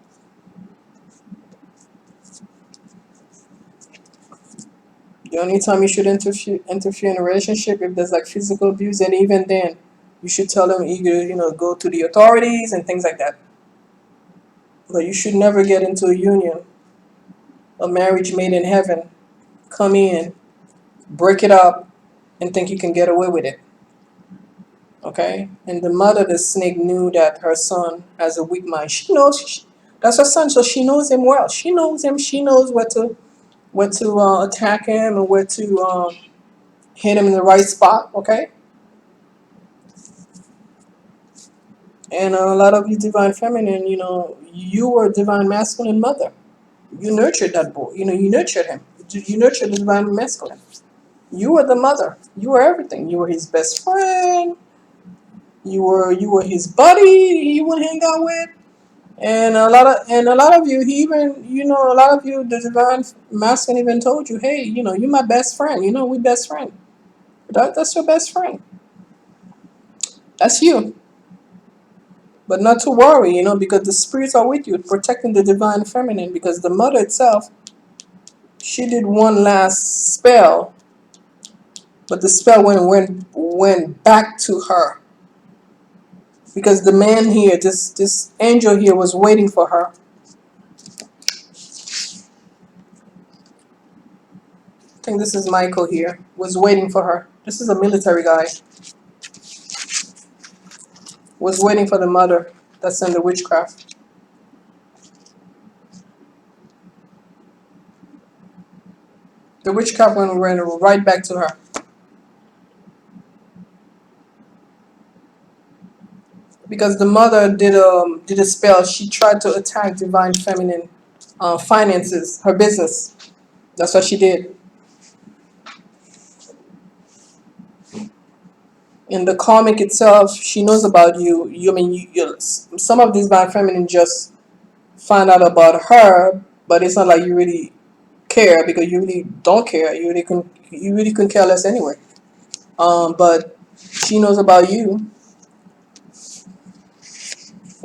The only time you should interfere in a relationship if there's like physical abuse, and even then, you should tell them either go to the authorities and things like that. But you should never get into a union, a marriage made in heaven. Come in, break it up, and think you can get away with it. Okay? And the mother, the snake, knew that her son has a weak mind. She knows that's her son, so she knows him well. She knows him. She knows where to attack him and where to hit him in the right spot. Okay? And a lot of you divine feminine, you were a divine masculine mother. You nurtured that boy. You nurtured him. You nurtured the divine masculine. You were the mother. You were everything. You were his best friend. You were his buddy. He would hang out with. And a lot of you, he even a lot of you, the divine masculine even told you, hey, you're my best friend. We best friend. That's your best friend. That's you. But not to worry, because the spirits are with you, protecting the divine feminine. Because the mother itself, she did one last spell, but the spell went back to her. Because the man here, this angel here, was waiting for her. I think this is Michael here. Was waiting for her. This is a military guy. Was waiting for the mother that's in the witchcraft. The witchcraft went right back to her. Because the mother did a spell. She tried to attack divine feminine finances, her business. That's what she did. In the comic itself, she knows about you. I mean, some of these divine feminine just find out about her, but it's not like you really care because you really don't care. You really couldn't care less anyway. But she knows about you,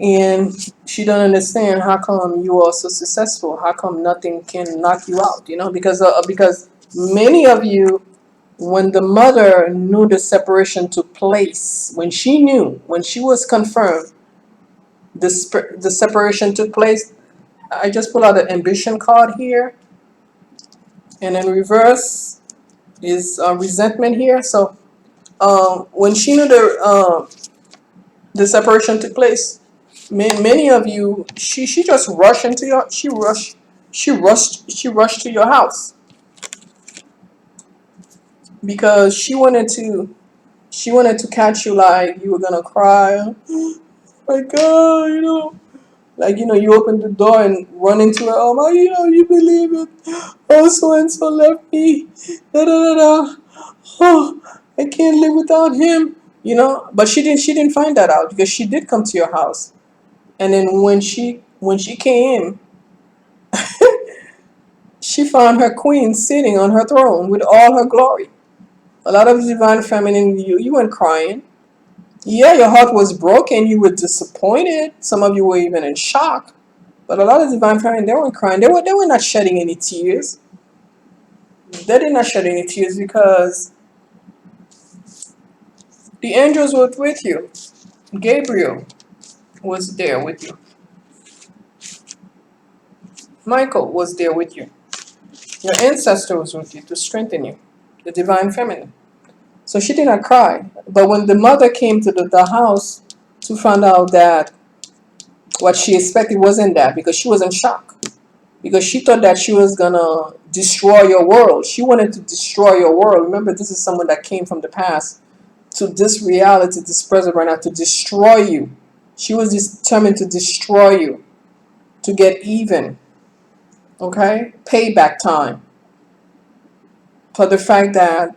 and she don't understand how come you are so successful. How come nothing can knock you out? Because many of you, when the mother knew the separation took place, when she was confirmed, the separation took place. I just pull out an ambition card here, and in reverse is resentment here. So when she knew the separation took place, many of you, she just rushed into your she rushed to your house because she wanted to catch you like you were gonna cry. Oh my God, like you open the door and run into her. Oh my, you believe it? Oh, so and so left me. Da da da da. Oh, I can't live without him. But she didn't find that out because she did come to your house. And then when she came, she found her queen sitting on her throne with all her glory. A lot of divine feminine, you weren't crying. Yeah, your heart was broken. You were disappointed. Some of you were even in shock. But a lot of divine feminine, they weren't crying. They were not shedding any tears. They did not shed any tears because the angels were with you. Gabriel was there with you. Michael was there with you. Your ancestor was with you to strengthen you. The divine feminine. So she did not cry. But when the mother came to the house to find out that what she expected wasn't that, because she was in shock. Because she thought that she was gonna destroy your world. She wanted to destroy your world. Remember, this is someone that came from the past to this reality, this present right now, to destroy you. She was determined to destroy you, to get even. Okay? Payback time for the fact that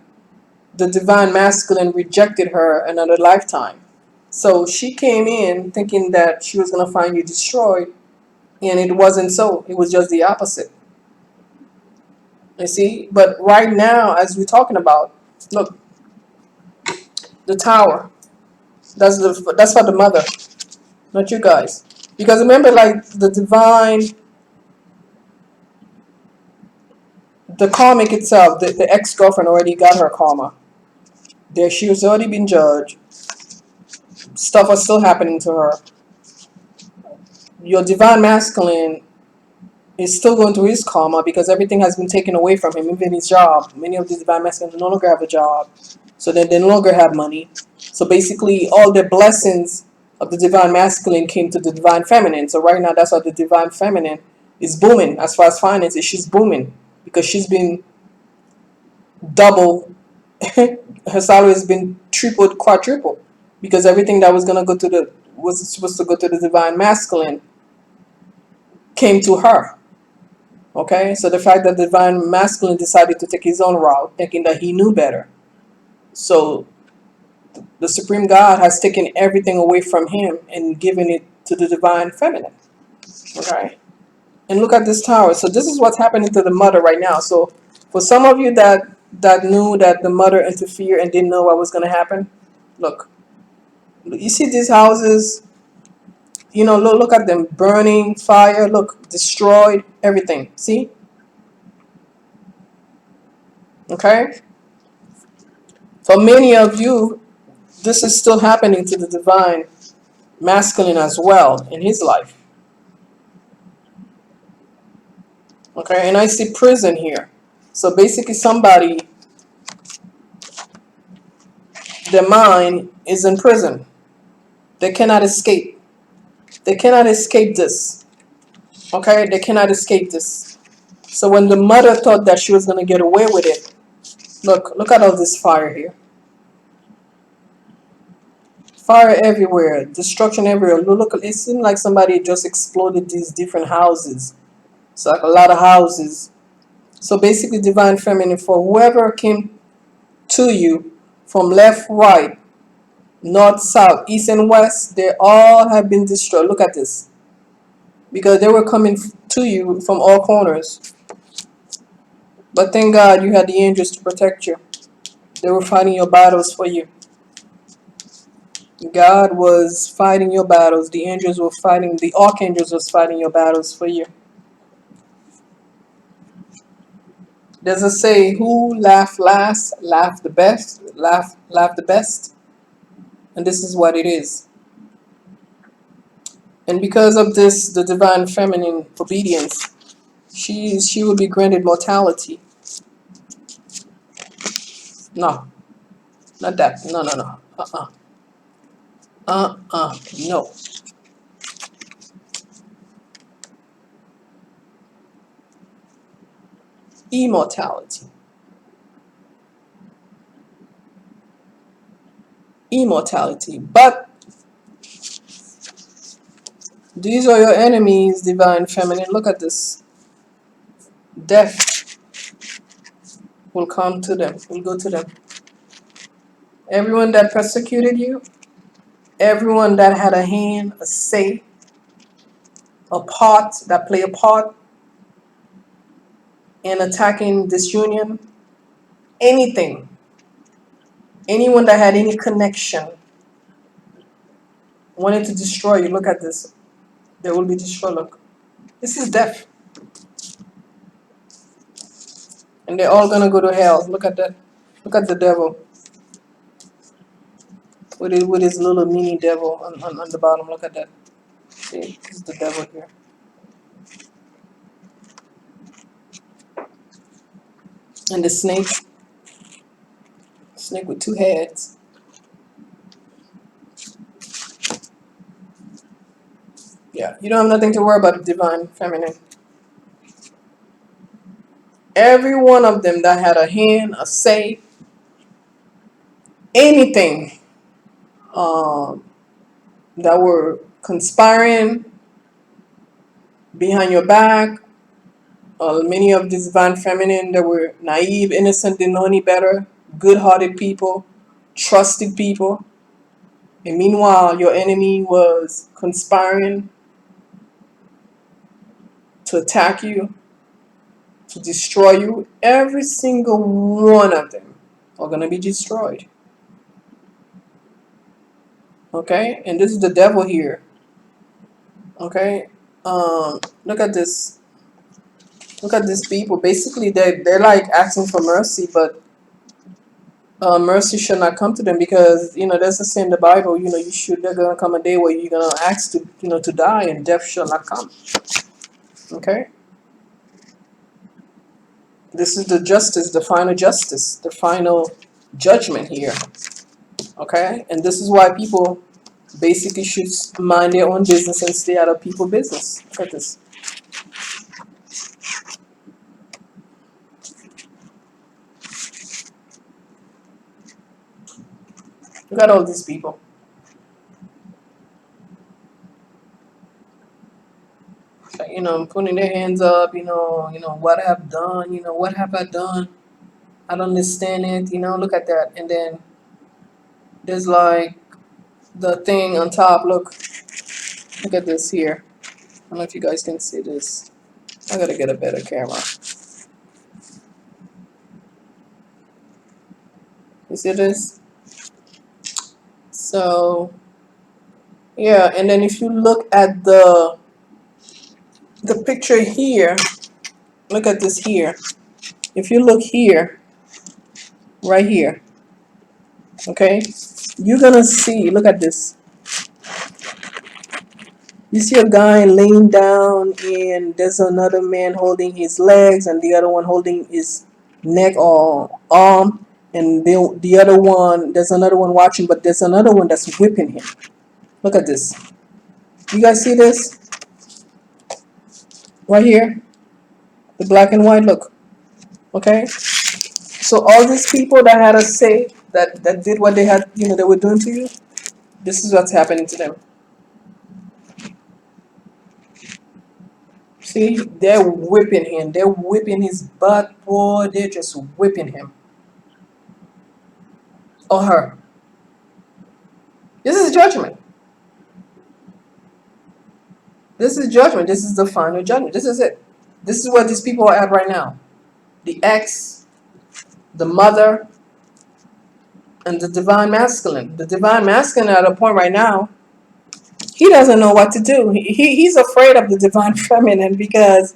the divine masculine rejected her another lifetime. So she came in thinking that she was going to find you destroyed, and it wasn't so. It was just the opposite. You see? But right now, as we're talking about, look, the tower. That's for the mother, not you guys. Because remember, like the divine, the karmic itself, the ex-girlfriend already got her karma. There, she was already been judged. Stuff was still happening to her. Your divine masculine is still going through his karma because everything has been taken away from him, even his job. Many of these divine masculines no longer have a job, so they no longer have money. So basically, all the blessings of the divine masculine came to the divine feminine. So right now, that's why the divine feminine is booming as far as finances. She's booming because she's been double. Her salary has been tripled, quadrupled because everything that was gonna go to the was supposed to go to the divine masculine came to her. Okay, so the fact that the divine masculine decided to take his own route, thinking that he knew better. So the supreme God has taken everything away from him and given it to the divine feminine. Okay, and look at this tower. So this is what's happening to the mother right now. So for some of you that knew that the mother interfered and didn't know what was going to happen, look, you see these houses. You know, look at them burning, fire. Look, destroyed, everything. See, okay. For many of you, this is still happening to the divine masculine as well in his life. Okay, and I see prison here. So basically, somebody, their mind is in prison. They cannot escape. They cannot escape this. Okay, they cannot escape this. So when the mother thought that she was going to get away with it, look at all this fire here. Fire everywhere, destruction everywhere. Look, it seemed like somebody just exploded these different houses. It's like a lot of houses. So basically, divine feminine, for whoever came to you from left, right, north, south, east, and west, they all have been destroyed. Look at this. Because they were coming to you from all corners. But thank God you had the angels to protect you. They were fighting your battles for you. God was fighting your battles. The angels were fighting, the archangels was fighting your battles for you. There's a say, who laugh last, laugh the best, laugh the best. And this is what it is. And because of this, the divine feminine obedience, she will be granted mortality. No, not that. No, no, no. No. Immortality. Immortality. But these are your enemies, divine feminine. Look at this. Death will come to them, will go to them. Everyone that persecuted you, everyone that had a hand, a say, a part, that play a part in attacking this union, anything, anyone that had any connection wanted to destroy you. Look at this. They will be destroyed. Look. This is death. And they're all gonna go to hell. Look at that. Look at the devil with his little mini devil on the bottom. Look at that. See, this is the devil here. And the snake with two heads. Yeah, you don't have nothing to worry about the divine feminine. Every one of them that had a hand, a say, anything, um, that were conspiring behind your back. Many of these divine feminine that were naive, innocent, didn't know any better, good-hearted people, trusted people. And meanwhile, your enemy was conspiring to attack you, to destroy you. Every single one of them are going to be destroyed. Okay? And this is the devil here. Okay? Look at this. Look at these people. Basically, they're like asking for mercy, but mercy should not come to them because there's a say in the Bible. There's gonna come a day where you're gonna ask to die, and death shall not come. Okay. This is the justice, the final judgment here. Okay, and this is why people basically should mind their own business and stay out of people's business. Look at this. Look at all these people. Putting their hands up. What I have done. What have I done? I don't understand it. Look at that, and then there's like the thing on top. Look at this here. I don't know if you guys can see this. I gotta get a better camera. You see this? So yeah, and then if you look at the picture here, look at this here. If you look here, right here, okay, you're gonna see. Look at this. You see a guy laying down, and there's another man holding his legs, and the other one holding his neck or arm, and the other one, there's another one watching, but there's another one that's whipping him. Look at this. You guys see this? Right here, the black and white. Look, okay. So all these people that had a say, that did what they had, they were doing to you. This is what's happening to them. See, they're whipping him. They're whipping his butt, boy. They're just whipping him. Or her. This is judgment. This is judgment. This is the final judgment. This is it. This is where these people are at right now. The ex, the mother, and the divine masculine. The divine masculine at a point right now, he doesn't know what to do. He's afraid of the divine feminine because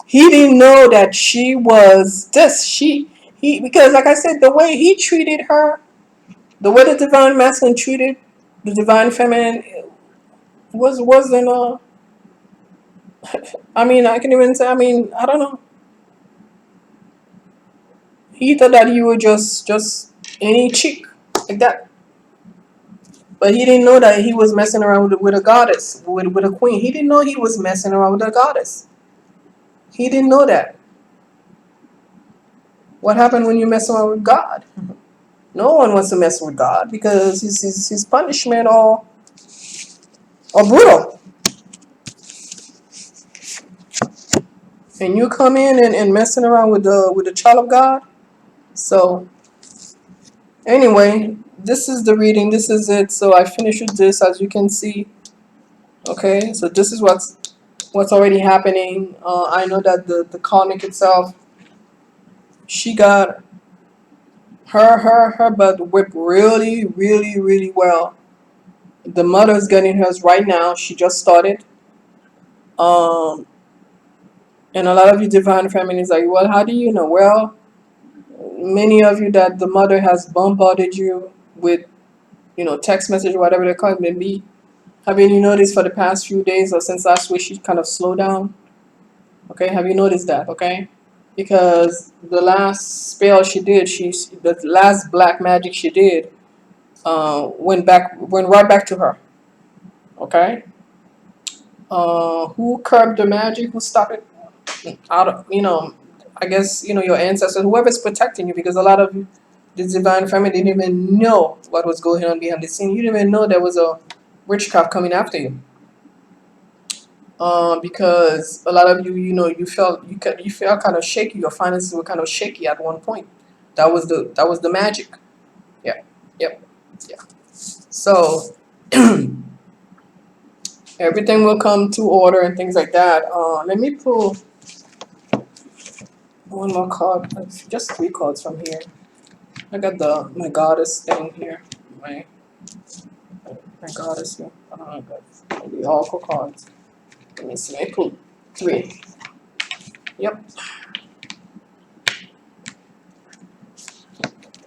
he didn't know that she was this. Because like I said, the way he treated her, the way the divine masculine treated the divine feminine wasn't I mean, I can even say, I mean, I don't know. He thought that you were just any chick like that. But he didn't know that he was messing around with a goddess, with a queen. He didn't know he was messing around with a goddess. He didn't know that. What happened when you mess around with God? No one wants to mess with God because his punishment or brutal. And you come in and messing around with the child of God. So anyway, this is the reading. This is it. So I finished with this, as you can see. Okay, so this is what's already happening. I know that the comic itself, she got her butt whipped really, really, really well. The mother's getting hers right now. She just started. Um, and a lot of you divine feminines are like, well, how do you know? Well, many of you that the mother has bombarded you with, text message, whatever they call it may be. Have you noticed for the past few days or since last week she kind of slowed down? Okay, have you noticed that? Okay, because the last spell she did, the last black magic she did, went right back to her. Okay, who curbed the magic? Who stopped it? Out of I guess your ancestors, whoever's protecting you, because a lot of the divine family didn't even know what was going on behind the scene. You didn't even know there was a witchcraft coming after you. Because a lot of you, you felt kind of shaky. Your finances were kind of shaky at one point. That was the magic. Yeah, yep, yeah. So everything will come to order and things like that. Let me pull one more card. Just three cards from here. I got my goddess thing here. My my goddess here. I don't know. I got the oracle cards. Let me see. I pulled three. Yep.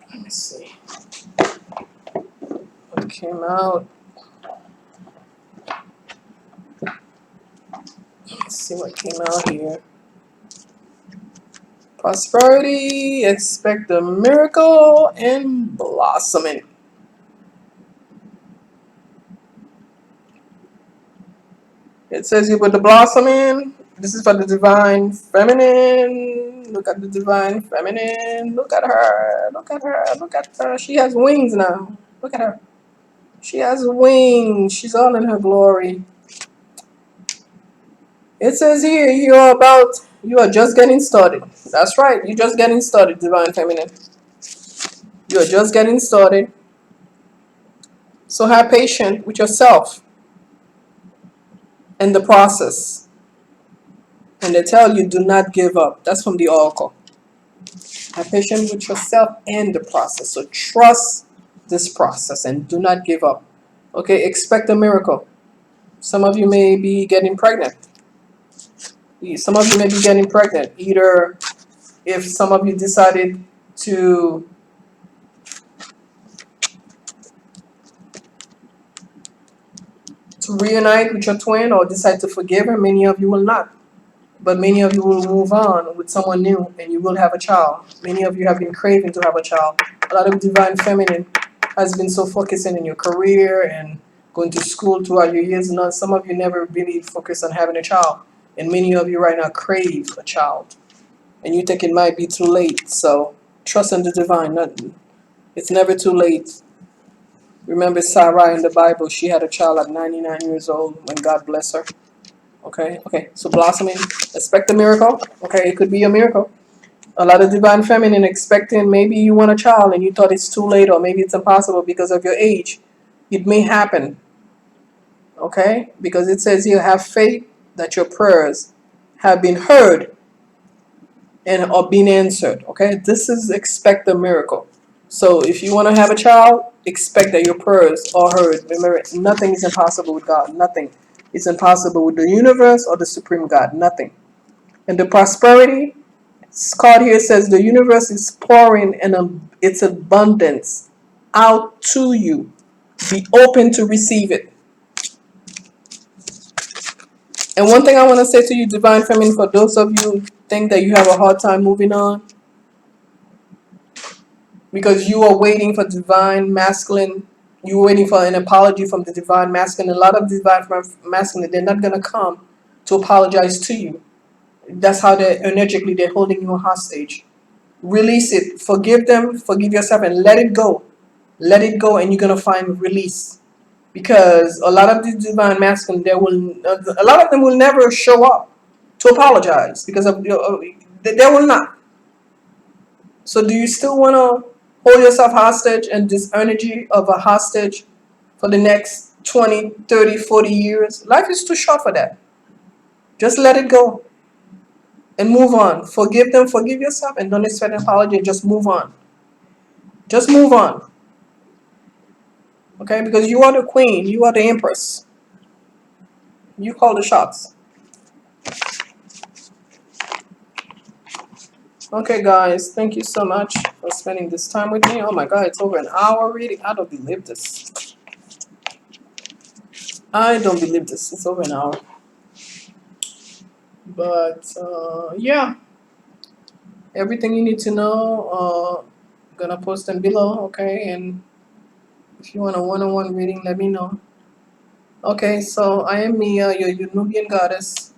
Let me see. What came out? Let's see what came out here. Prosperity, expect a miracle, and blossoming. It says here with the blossoming. This is for the divine feminine. Look at the divine feminine. Look at her. Look at her. Look at her. She has wings now. Look at her. She has wings. She's all in her glory. It says here you are just getting started. That's right. You're just getting started, divine feminine. You are just getting started. So have patience with yourself in the process. And they tell you do not give up. That's from the oracle. Have patience with yourself and the process. So trust this process and do not give up. Okay, expect a miracle. Some of you may be getting pregnant. Some of you may be getting pregnant. Either if some of you decided to reunite with your twin or decide to forgive her, many of you will not. But many of you will move on with someone new and you will have a child. Many of you have been craving to have a child. A lot of divine feminine has been so focusing in your career and going to school throughout your years. And some of you never really focused on having a child. And many of you right now crave a child. And you think it might be too late. So trust in the divine. It's never too late. Remember Sarah in the Bible, she had a child at 99 years old when God blessed her. Okay. So blossoming, expect a miracle. Okay, it could be a miracle. A lot of divine feminine expecting maybe you want a child and you thought it's too late or maybe it's impossible because of your age. It may happen. Okay, because it says you have faith that your prayers have been heard and are being answered. Okay, this is expect a miracle. So if you want to have a child, expect that your prayers are heard. Remember, nothing is impossible with God. Nothing is impossible with the universe or the supreme God. Nothing. And the prosperity, card here says the universe is pouring in its abundance out to you. Be open to receive it. And one thing I want to say to you, divine feminine, for those of you who think that you have a hard time moving on because you are waiting for divine masculine, you're waiting for an apology from the divine masculine. A lot of divine masculine, they're not going to come to apologize to you. That's how they're holding you hostage. Release it. Forgive them, forgive yourself, and let it go. Let it go, and you're gonna find release. Because a lot of the divine masculine, a lot of them will never show up to apologize because they will not. So, do you still want to hold yourself hostage and this energy of a hostage for the next 20, 30, 40 years? Life is too short for that. Just let it go and move on. Forgive them, forgive yourself, and don't expect an apology. Just move on. Just move on. Okay, because you are the queen, you are the empress. You call the shots. Okay, guys, thank you so much for spending this time with me. Oh my God, it's over an hour reading. I don't believe this. I don't believe this. It's over an hour. But yeah, everything you need to know, gonna post them below. Okay, and if you want a one-on-one reading, let me know. Okay, so I am Mia, your Nubian goddess.